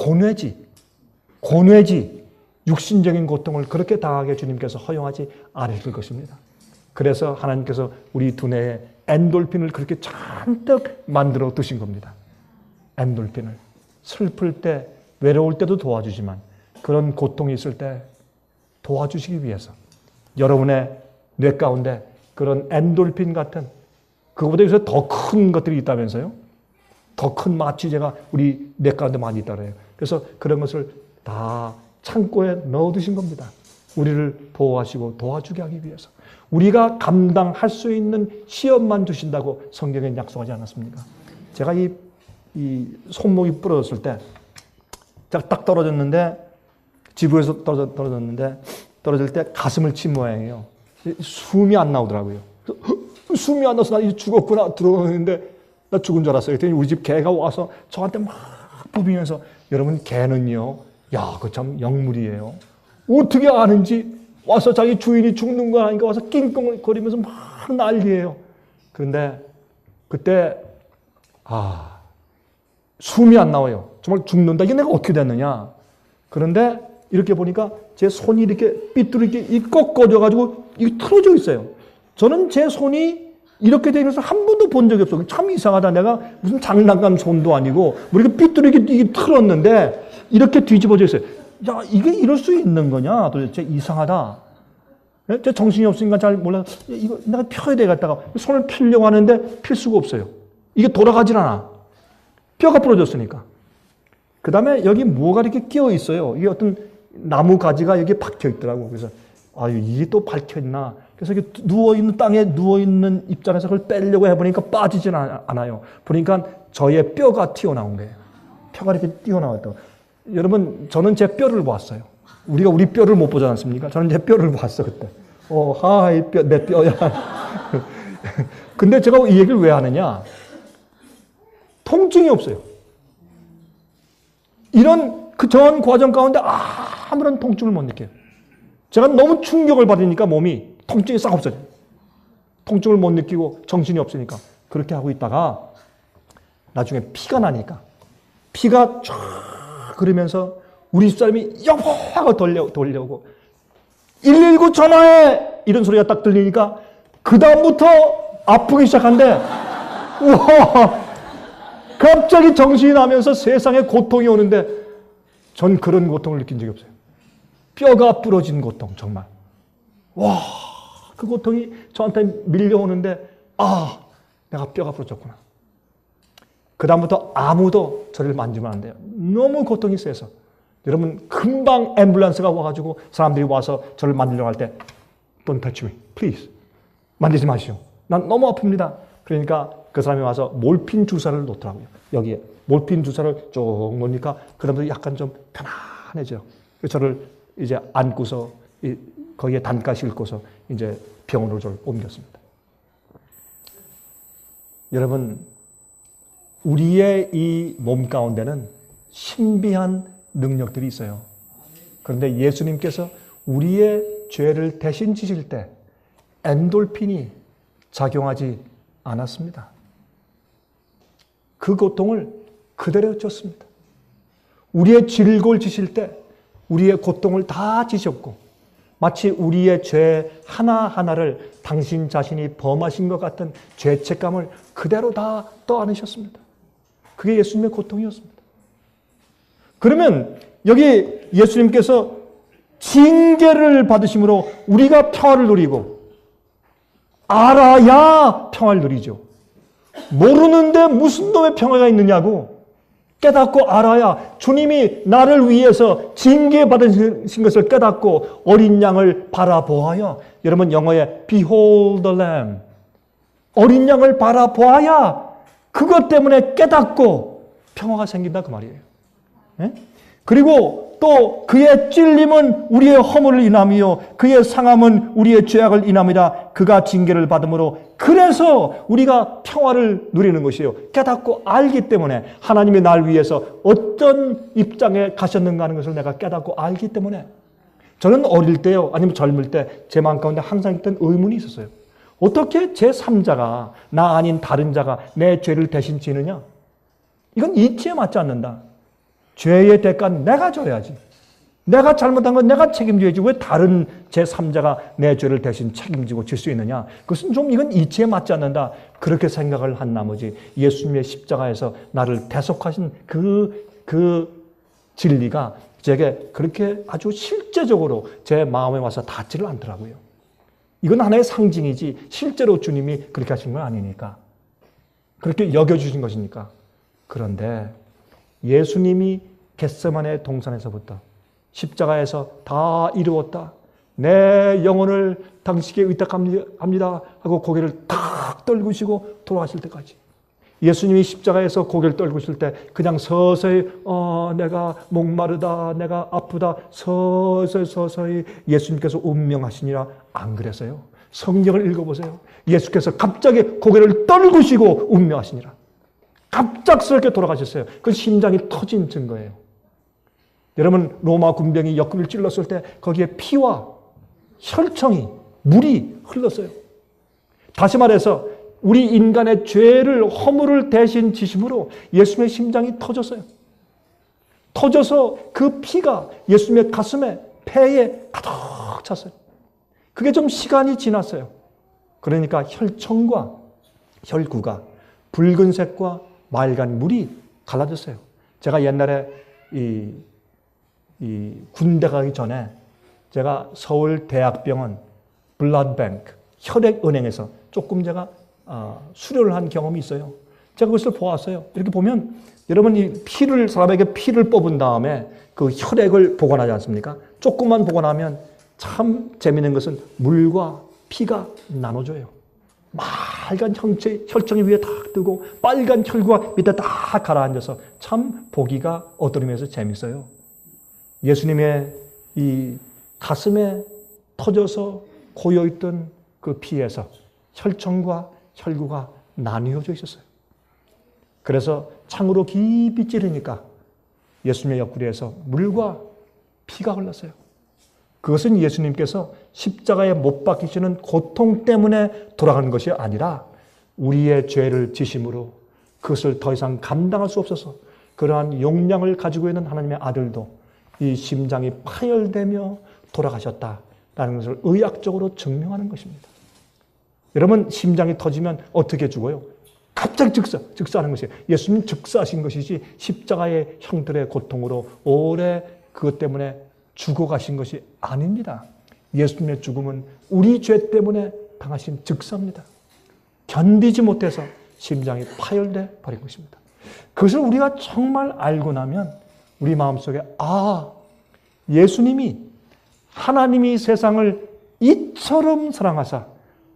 고뇌지, 육신적인 고통을 그렇게 당하게 주님께서 허용하지 않으실 것입니다. 그래서 하나님께서 우리 두뇌에 엔돌핀을 그렇게 잔뜩 만들어 두신 겁니다. 엔돌핀을. 슬플 때, 외로울 때도 도와주지만 그런 고통이 있을 때 도와주시기 위해서 여러분의 뇌 가운데 그런 엔돌핀 같은 그거보다 요새 더 큰 것들이 있다면서요? 더 큰 마취제가 우리 뇌 가운데 많이 있다고 해요. 그래서 그런 것을 다 창고에 넣어두신 겁니다. 우리를 보호하시고 도와주게 하기 위해서. 우리가 감당할 수 있는 시험만 주신다고 성경엔 약속하지 않았습니까? 제가 이 손목이 부러졌을 때 제가 딱 떨어졌는데 지붕에서 떨어졌는데 떨어질 때 가슴을 친 모양이에요. 숨이 안 나오더라고요. 숨이 안 나서 나 이제 죽었구나 들어오는데 나 죽은 줄 알았어요. 그랬더니 우리 집 개가 와서 저한테 막 부비면서 여러분 개는요. 야, 그 참 영물이에요. 어떻게 아는지 와서 자기 주인이 죽는 거 아닌가 와서 낑낑거리면서 막 난리예요. 그런데 그때 숨이 안 나와요. 정말 죽는다. 이게 내가 어떻게 됐느냐. 그런데 이렇게 보니까 제 손이 이렇게 삐뚤게 꺾어져가지고 이게 틀어져 있어요. 저는 제 손이 이렇게 되는 것을 한 번도 본 적이 없어요. 참 이상하다. 내가 무슨 장난감 손도 아니고 뭐 이렇게 삐뚤게 틀었는데 이렇게 뒤집어져 있어요. 야, 이게 이럴 수 있는 거냐? 도대체 이상하다. 제 정신이 없으니까 잘 몰라서 이거 내가 펴야 되겠다가 손을 펴려고 하는데 필 수가 없어요. 이게 돌아가질 않아. 뼈가 부러졌으니까. 그 다음에 여기 뭐가 이렇게 끼어 있어요. 이게 어떤 나무 가지가 여기 박혀 있더라고. 그래서 이게 또 박혀 있나. 그래서 이렇게 누워있는 땅에 누워있는 입장에서 그걸 빼려고 해보니까 빠지진 않아요. 보니까 저의 뼈가 튀어나온 거예요. 뼈가 이렇게 튀어나왔다고. 여러분, 저는 제 뼈를 보았어요. 우리가 우리 뼈를 못 보지 않습니까? 저는 제 뼈를 봤어, 그때. 하이, 내 뼈야. 근데 제가 이 얘기를 왜 하느냐? 통증이 없어요. 이런 그 전 과정 가운데 아무런 통증을 못 느껴요. 제가 너무 충격을 받으니까 몸이 통증이 싹 없어져요. 통증을 못 느끼고 정신이 없으니까. 그렇게 하고 있다가 나중에 피가 나니까 피가 쫙 그러면서 우리 집사람이 여보 하고 돌려오고 119 전화해 이런 소리가 딱 들리니까 그 다음부터 아프기 시작한데 우와 갑자기 정신이 나면서 세상에 고통이 오는데 전 그런 고통을 느낀 적이 없어요. 뼈가 부러진 고통 정말. 와, 그 고통이 저한테 밀려오는데 내가 뼈가 부러졌구나. 그 다음부터 아무도 저를 만지면 안 돼요. 너무 고통이 세서. 여러분 금방 앰뷸런스가 와가지고 사람들이 와서 저를 만지려고 할 때 Don't touch me, please. 만지지 마시오. 난 너무 아픕니다. 그러니까 그 사람이 와서 몰핀 주사를 놓더라고요. 여기에 몰핀 주사를 쭉 놓으니까 그다음부터 약간 좀 편안해져요. 저를 이제 안고서 거기에 단가 싣고서 이제 병원으로 저를 옮겼습니다. 여러분, 우리의 이 몸 가운데는 신비한 능력들이 있어요. 그런데 예수님께서 우리의 죄를 대신 지실 때 엔돌핀이 작용하지 않았습니다. 그 고통을 그대로 졌습니다. 우리의 질골 지실 때 우리의 고통을 다 지셨고 마치 우리의 죄 하나하나를 당신 자신이 범하신 것 같은 죄책감을 그대로 다 떠안으셨습니다. 그게 예수님의 고통이었습니다. 그러면 여기 예수님께서 징계를 받으심으로 우리가 평화를 누리고 알아야 평화를 누리죠. 모르는데 무슨 놈의 평화가 있느냐고. 깨닫고 알아야 주님이 나를 위해서 징계받으신 것을 깨닫고 어린 양을 바라보아야, 여러분 영어에 Behold the Lamb, 어린 양을 바라보아야 그것 때문에 깨닫고 평화가 생긴다 그 말이에요. 네? 그리고 또 그의 찔림은 우리의 허물을 인함이요 그의 상함은 우리의 죄악을 인함이라. 그가 징계를 받음으로 그래서 우리가 평화를 누리는 것이에요. 깨닫고 알기 때문에 하나님이 날 위해서 어떤 입장에 가셨는가 하는 것을 내가 깨닫고 알기 때문에. 저는 어릴 때요 아니면 젊을 때 제 마음 가운데 항상 있던 의문이 있었어요. 어떻게 제3자가 나 아닌 다른 자가 내 죄를 대신 지느냐? 이건 이치에 맞지 않는다. 죄의 대가는 내가 져야지. 내가 잘못한 건 내가 책임져야지. 왜 다른 제3자가 내 죄를 대신 책임지고 질 수 있느냐? 그것은 좀 이건 이치에 맞지 않는다. 그렇게 생각을 한 나머지 예수님의 십자가에서 나를 대속하신 그 진리가 제게 그렇게 아주 실제적으로 제 마음에 와서 닿지를 않더라고요. 이건 하나의 상징이지 실제로 주님이 그렇게 하신 건 아니니까. 그렇게 여겨주신 것이니까. 그런데 예수님이 겟세마네 동산에서부터 십자가에서 다 이루었다. 내 영혼을 당신께 의탁합니다 하고 고개를 탁 떨구시고 돌아가실 때까지. 예수님이 십자가에서 고개를 떨구실 때 그냥 서서히 내가 목마르다, 내가 아프다, 서서히 예수님께서 운명하시니라. 안 그랬어요. 성경을 읽어보세요. 예수께서 갑자기 고개를 떨구시고 운명하시니라. 갑작스럽게 돌아가셨어요. 그 심장이 터진 증거예요. 여러분, 로마 군병이 옆구리를 찔렀을 때 거기에 피와 혈청이, 물이 흘렀어요. 다시 말해서 우리 인간의 죄를, 허물을 대신 지심으로 예수님의 심장이 터졌어요. 터져서 그 피가 예수님의 가슴에, 폐에 가득 찼어요. 그게 좀 시간이 지났어요. 그러니까 혈청과 혈구가 붉은색과 맑은 물이 갈라졌어요. 제가 옛날에 이 군대 가기 전에 제가 서울대학병원 블러드뱅크 혈액은행에서 조금 제가 수료를 한 경험이 있어요. 제가 그것을 보았어요. 이렇게 보면 여러분 이 사람에게 피를 뽑은 다음에 그 혈액을 보관하지 않습니까? 조금만 보관하면 참 재미있는 것은 물과 피가 나눠져요. 빨간 혈청이 위에 탁 뜨고 빨간 혈구가 밑에 딱 가라앉아서 참 보기가 어떤 의미에서 재밌어요. 예수님의 이 가슴에 터져서 고여있던 그 피에서 혈청과 혈구가 나뉘어져 있었어요. 그래서 창으로 깊이 찌르니까 예수님의 옆구리에서 물과 피가 흘렀어요. 그것은 예수님께서 십자가에 못 박히시는 고통 때문에 돌아가는 것이 아니라 우리의 죄를 지심으로 그것을 더 이상 감당할 수 없어서 그러한 용량을 가지고 있는 하나님의 아들도 이 심장이 파열되며 돌아가셨다라는 것을 의학적으로 증명하는 것입니다. 여러분, 심장이 터지면 어떻게 죽어요? 갑자기 즉사하는 것이에요. 예수님은 즉사하신 것이지 십자가의 형들의 고통으로 오래 그것 때문에 죽어가신 것이 아닙니다. 예수님의 죽음은 우리 죄 때문에 당하신 즉사입니다. 견디지 못해서 심장이 파열돼 버린 것입니다. 그것을 우리가 정말 알고 나면 우리 마음속에 예수님이 하나님이 세상을 이처럼 사랑하사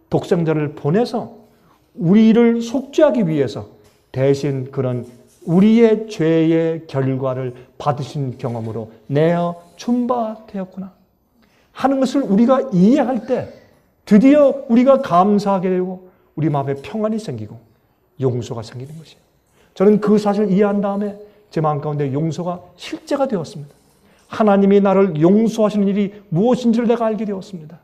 독생자를 보내서 우리를 속죄하기 위해서 대신 그런 우리의 죄의 결과를 받으신 경험으로 내어 준 바 되었구나 하는 것을 우리가 이해할 때 드디어 우리가 감사하게 되고 우리 마음에 평안이 생기고 용서가 생기는 것이에요. 저는 그 사실을 이해한 다음에 제 마음 가운데 용서가 실제가 되었습니다. 하나님이 나를 용서하시는 일이 무엇인지를 내가 알게 되었습니다.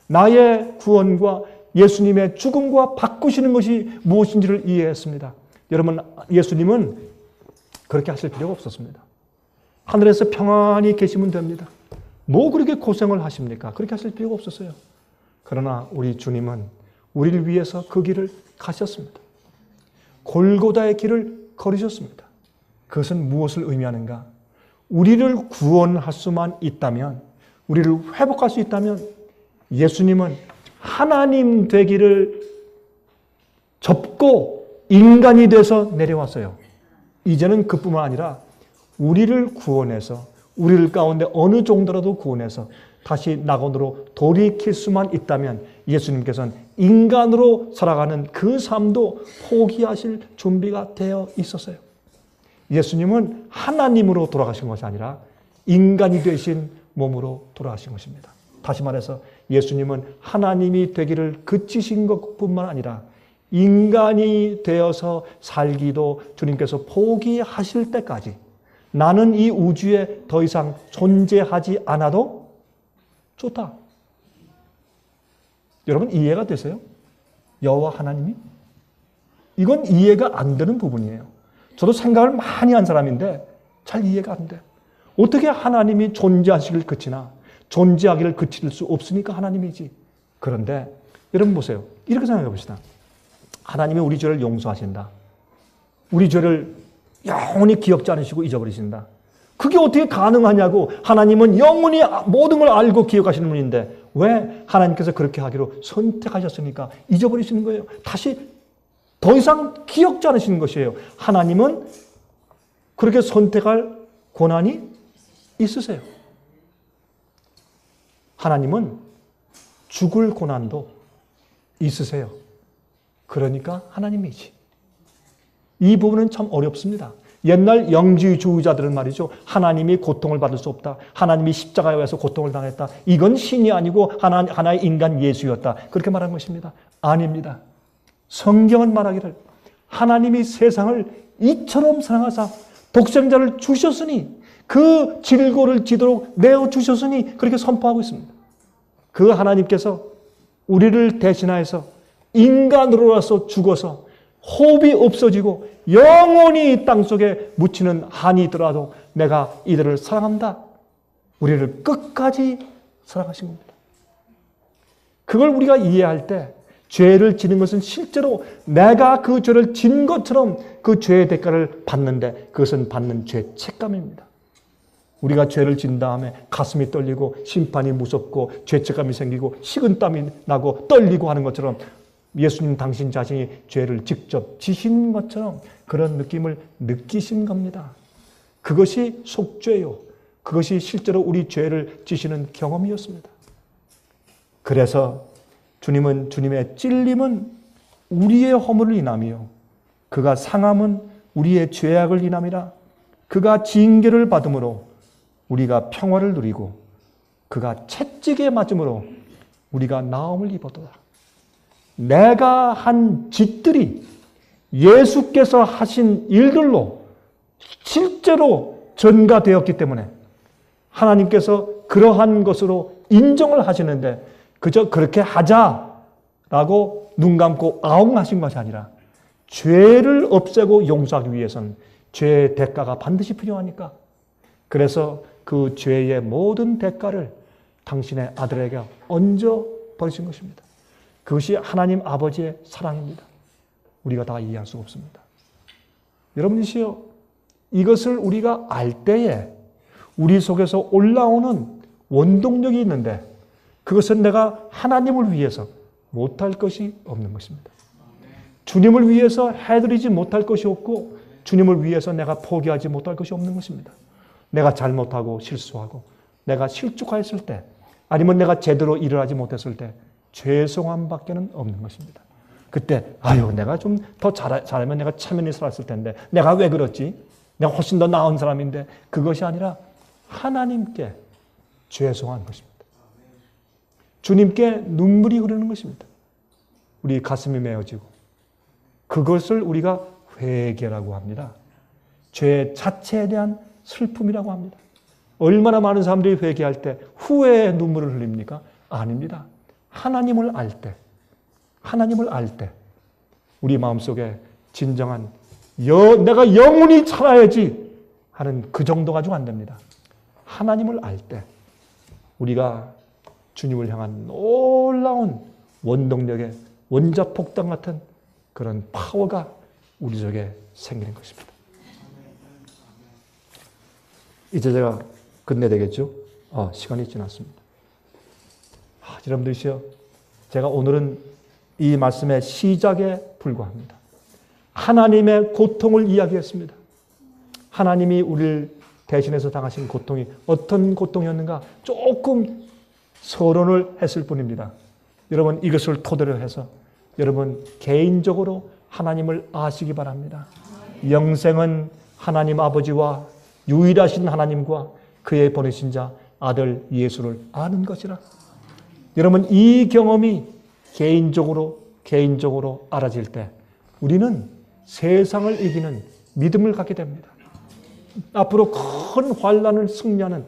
나의 구원과 예수님의 죽음과 바꾸시는 것이 무엇인지를 이해했습니다. 여러분, 예수님은 그렇게 하실 필요가 없었습니다. 하늘에서 평안히 계시면 됩니다. 뭐 그렇게 고생을 하십니까? 그렇게 하실 필요가 없었어요. 그러나 우리 주님은 우리를 위해서 그 길을 가셨습니다. 골고다의 길을 걸으셨습니다. 그것은 무엇을 의미하는가? 우리를 구원할 수만 있다면, 우리를 회복할 수 있다면 예수님은 하나님 되기를 접고 인간이 돼서 내려왔어요. 이제는 그뿐만 아니라 우리를 구원해서 우리를 가운데 어느 정도라도 구원해서 다시 낙원으로 돌이킬 수만 있다면 예수님께서는 인간으로 살아가는 그 삶도 포기하실 준비가 되어 있었어요. 예수님은 하나님으로 돌아가신 것이 아니라 인간이 되신 몸으로 돌아가신 것입니다. 다시 말해서 예수님은 하나님이 되기를 그치신 것뿐만 아니라 인간이 되어서 살기도 주님께서 포기하실 때까지 나는 이 우주에 더 이상 존재하지 않아도 좋다. 여러분 이해가 되세요? 여호와 하나님이? 이건 이해가 안 되는 부분이에요. 저도 생각을 많이 한 사람인데 잘 이해가 안 돼요. 어떻게 하나님이 존재하시길 그치나 존재하기를 그칠 수 없으니까 하나님이지. 그런데 여러분 보세요. 이렇게 생각해 봅시다. 하나님이 우리 죄를 용서하신다. 우리 죄를 영원히 기억지 않으시고 잊어버리신다. 그게 어떻게 가능하냐고. 하나님은 영원히 모든 걸 알고 기억하시는 분인데 왜 하나님께서 그렇게 하기로 선택하셨으니까 잊어버리시는 거예요. 다시 더 이상 기억지 않으시는 것이에요. 하나님은 그렇게 선택할 권한이 있으세요. 하나님은 죽을 고난도 있으세요. 그러니까 하나님이지. 이 부분은 참 어렵습니다. 옛날 영지주의자들은 말이죠. 하나님이 고통을 받을 수 없다. 하나님이 십자가에 와서 고통을 당했다. 이건 신이 아니고 하나의 인간 예수였다. 그렇게 말한 것입니다. 아닙니다. 성경은 말하기를 하나님이 세상을 이처럼 사랑하사 독생자를 주셨으니 그 질고를 지도록 내어주셨으니 그렇게 선포하고 있습니다. 그 하나님께서 우리를 대신하여서 인간으로서 죽어서 호흡이 없어지고 영원히 땅속에 묻히는 한이 있더라도 내가 이들을 사랑한다. 우리를 끝까지 사랑하신 겁니다. 그걸 우리가 이해할 때 죄를 지는 것은 실제로 내가 그 죄를 진 것처럼 그 죄의 대가를 받는데 그것은 받는 죄 책감입니다. 우리가 죄를 진 다음에 가슴이 떨리고 심판이 무섭고 죄책감이 생기고 식은땀이 나고 떨리고 하는 것처럼 예수님 당신 자신이 죄를 직접 지신 것처럼 그런 느낌을 느끼신 겁니다. 그것이 속죄요. 그것이 실제로 우리 죄를 지시는 경험이었습니다. 그래서 주님은 주님의 찔림은 우리의 허물을 인하며 그가 상함은 우리의 죄악을 인함이라. 그가 징계를 받음으로 우리가 평화를 누리고 그가 채찍에 맞음으로 우리가 나음을 입었도다. 내가 한 짓들이 예수께서 하신 일들로 실제로 전가되었기 때문에 하나님께서 그러한 것으로 인정을 하시는데 그저 그렇게 하자라고 눈 감고 아웅하신 것이 아니라 죄를 없애고 용서하기 위해서는 죄의 대가가 반드시 필요하니까 그래서 그 죄의 모든 대가를 당신의 아들에게 얹어 버리신 것입니다. 그것이 하나님 아버지의 사랑입니다. 우리가 다 이해할 수 없습니다. 여러분이시여, 이것을 우리가 알 때에 우리 속에서 올라오는 원동력이 있는데 그것은 내가 하나님을 위해서 못할 것이 없는 것입니다. 주님을 위해서 해드리지 못할 것이 없고 주님을 위해서 내가 포기하지 못할 것이 없는 것입니다. 내가 잘못하고 실수하고 내가 실족하였을 때 아니면 내가 제대로 일을 하지 못했을 때 죄송함밖에는 없는 것입니다. 그때 내가 좀 더 잘하면 내가 체면이 살았을 텐데 내가 왜 그렇지? 내가 훨씬 더 나은 사람인데 그것이 아니라 하나님께 죄송한 것입니다. 주님께 눈물이 흐르는 것입니다. 우리 가슴이 메어지고 그것을 우리가 회개라고 합니다. 죄 자체에 대한 슬픔이라고 합니다. 얼마나 많은 사람들이 회개할 때 후회의 눈물을 흘립니까? 아닙니다. 하나님을 알 때 우리 마음속에 진정한 내가 영원히 살아야지 하는 그 정도 가지고 안 됩니다. 하나님을 알 때 우리가 주님을 향한 놀라운 원동력의 원자폭탄 같은 그런 파워가 우리 속에 생기는 것입니다. 이제 제가 끝내야 되겠죠? 시간이 지났습니다. 여러분들이시여, 제가 오늘은 이 말씀의 시작에 불과합니다. 하나님의 고통을 이야기했습니다. 하나님이 우리를 대신해서 당하신 고통이 어떤 고통이었는가 조금 서론을 했을 뿐입니다. 여러분, 이것을 토대로 해서 여러분 개인적으로 하나님을 아시기 바랍니다. 영생은 하나님 아버지와 유일하신 하나님과 그의 보내신 자 아들 예수를 아는 것이라. 여러분, 이 경험이 개인적으로 알아질 때 우리는 세상을 이기는 믿음을 갖게 됩니다. 앞으로 큰 환난을 승리하는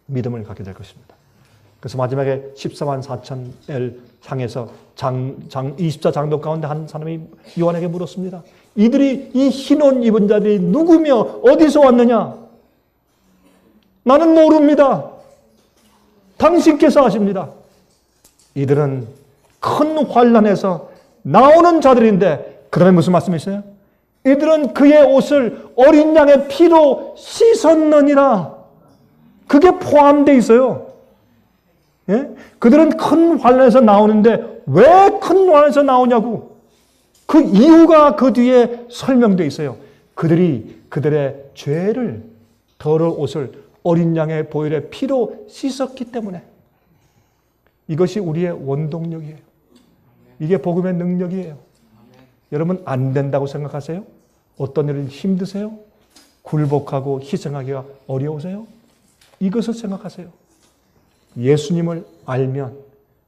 믿음을 갖게 될 것입니다. 그래서 마지막에 14만 4천을 향해서 24 장로 가운데 한 사람이 요한에게 물었습니다. 이들이 이 흰 옷 입은 자들이 누구며 어디서 왔느냐? 나는 모릅니다. 당신께서 아십니다. 이들은 큰 환난에서 나오는 자들인데 그 다음에 무슨 말씀이세요? 이들은 그의 옷을 어린 양의 피로 씻었느니라. 그게 포함되어 있어요. 예? 그들은 큰 환난에서 나오는데 왜 큰 환난에서 나오냐고. 그 이유가 그 뒤에 설명되어 있어요. 그들이 그들의 죄를, 더러운 옷을 어린 양의 보혈의 피로 씻었기 때문에. 이것이 우리의 원동력이에요. 이게 복음의 능력이에요. 여러분 안 된다고 생각하세요? 어떤 일을 힘드세요? 굴복하고 희생하기가 어려우세요? 이것을 생각하세요. 예수님을 알면,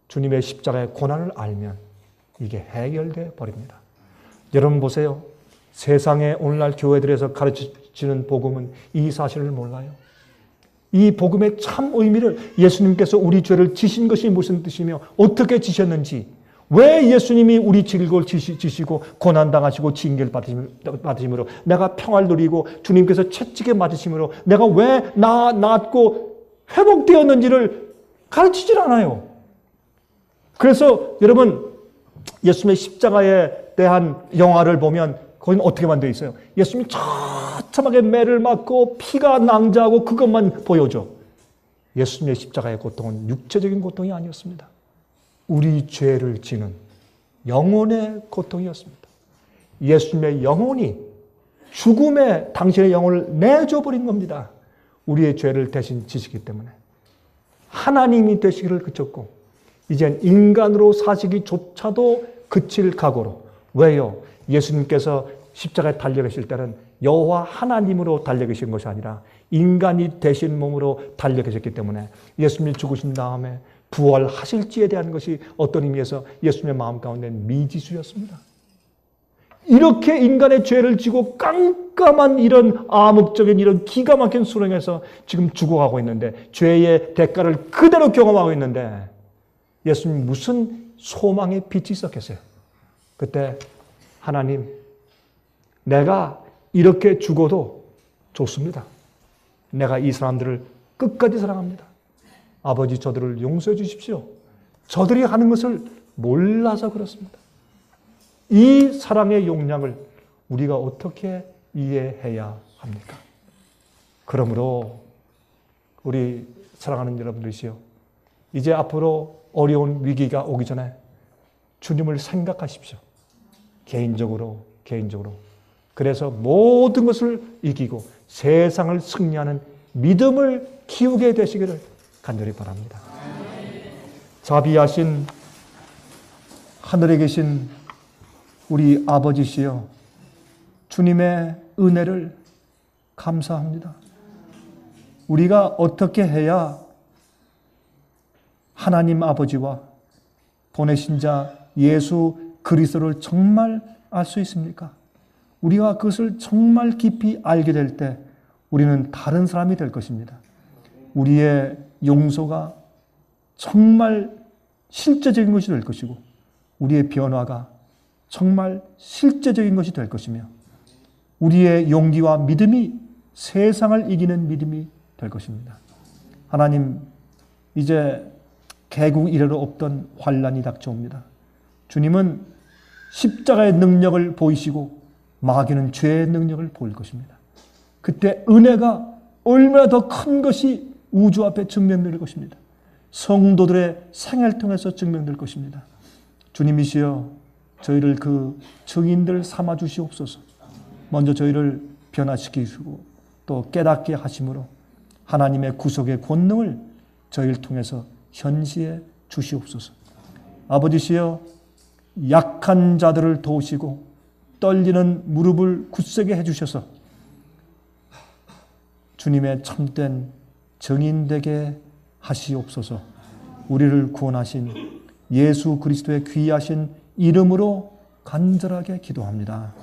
주님의 십자가의 고난을 알면 이게 해결되어 버립니다. 여러분 보세요. 세상의 오늘날 교회들에서 가르치는 복음은 이 사실을 몰라요. 이 복음의 참 의미를, 예수님께서 우리 죄를 지신 것이 무슨 뜻이며 어떻게 지셨는지, 왜 예수님이 우리 죄를 지시고 고난당하시고 징계를 받으심으로 내가 평화를 누리고 주님께서 채찍에 맞으심으로 내가 왜 낫고 회복되었는지를 가르치질 않아요. 그래서 여러분 예수님의 십자가에 대한 영화를 보면 거기는 어떻게만 되어 있어요? 예수님이 처참하게 매를 맞고 피가 낭자하고 그것만 보여줘. 예수님의 십자가의 고통은 육체적인 고통이 아니었습니다. 우리 죄를 지는 영혼의 고통이었습니다. 예수님의 영혼이 죽음에 당신의 영혼을 내줘버린 겁니다. 우리의 죄를 대신 지시기 때문에. 하나님이 되시기를 그쳤고 이젠 인간으로 사시기조차도 그칠 각오로. 왜요? 예수님께서 십자가에 달려 계실 때는 여호와 하나님으로 달려 계신 것이 아니라 인간이 되신 몸으로 달려 계셨기 때문에 예수님이 죽으신 다음에 부활하실지에 대한 것이 어떤 의미에서 예수님의 마음 가운데 미지수였습니다. 이렇게 인간의 죄를 지고 깜깜한 이런 암흑적인 이런 기가 막힌 수렁에서 지금 죽어가고 있는데, 죄의 대가를 그대로 경험하고 있는데 예수님 무슨 소망의 빛이 있었겠어요? 그때 하나님, 내가 이렇게 죽어도 좋습니다. 내가 이 사람들을 끝까지 사랑합니다. 아버지, 저들을 용서해 주십시오. 저들이 하는 것을 몰라서 그렇습니다. 이 사랑의 용량을 우리가 어떻게 이해해야 합니까? 그러므로 우리 사랑하는 여러분들이시여, 이제 앞으로 어려운 위기가 오기 전에 주님을 생각하십시오. 개인적으로. 그래서 모든 것을 이기고 세상을 승리하는 믿음을 키우게 되시기를 간절히 바랍니다. 자비하신 하늘에 계신 우리 아버지시여, 주님의 은혜를 감사합니다. 우리가 어떻게 해야 하나님 아버지와 보내신 자 예수 그리스도를 정말 알 수 있습니까? 우리가 그것을 정말 깊이 알게 될 때 우리는 다른 사람이 될 것입니다. 우리의 용서가 정말 실제적인 것이 될 것이고 우리의 변화가 정말 실제적인 것이 될 것이며 우리의 용기와 믿음이 세상을 이기는 믿음이 될 것입니다. 하나님, 이제 개국 이래로 없던 환난이 닥쳐옵니다. 주님은 십자가의 능력을 보이시고 마귀는 죄의 능력을 보일 것입니다. 그때 은혜가 얼마나 더 큰 것이 우주 앞에 증명될 것입니다. 성도들의 생애를 통해서 증명될 것입니다. 주님이시여, 저희를 그 증인들 삼아 주시옵소서. 먼저 저희를 변화시키시고 또 깨닫게 하심으로 하나님의 구속의 권능을 저희를 통해서 현시해 주시옵소서. 아버지시여, 약한 자들을 도우시고 떨리는 무릎을 굳세게 해주셔서 주님의 참된 증인되게 하시옵소서. 우리를 구원하신 예수 그리스도의 귀하신 이름으로 간절하게 기도합니다.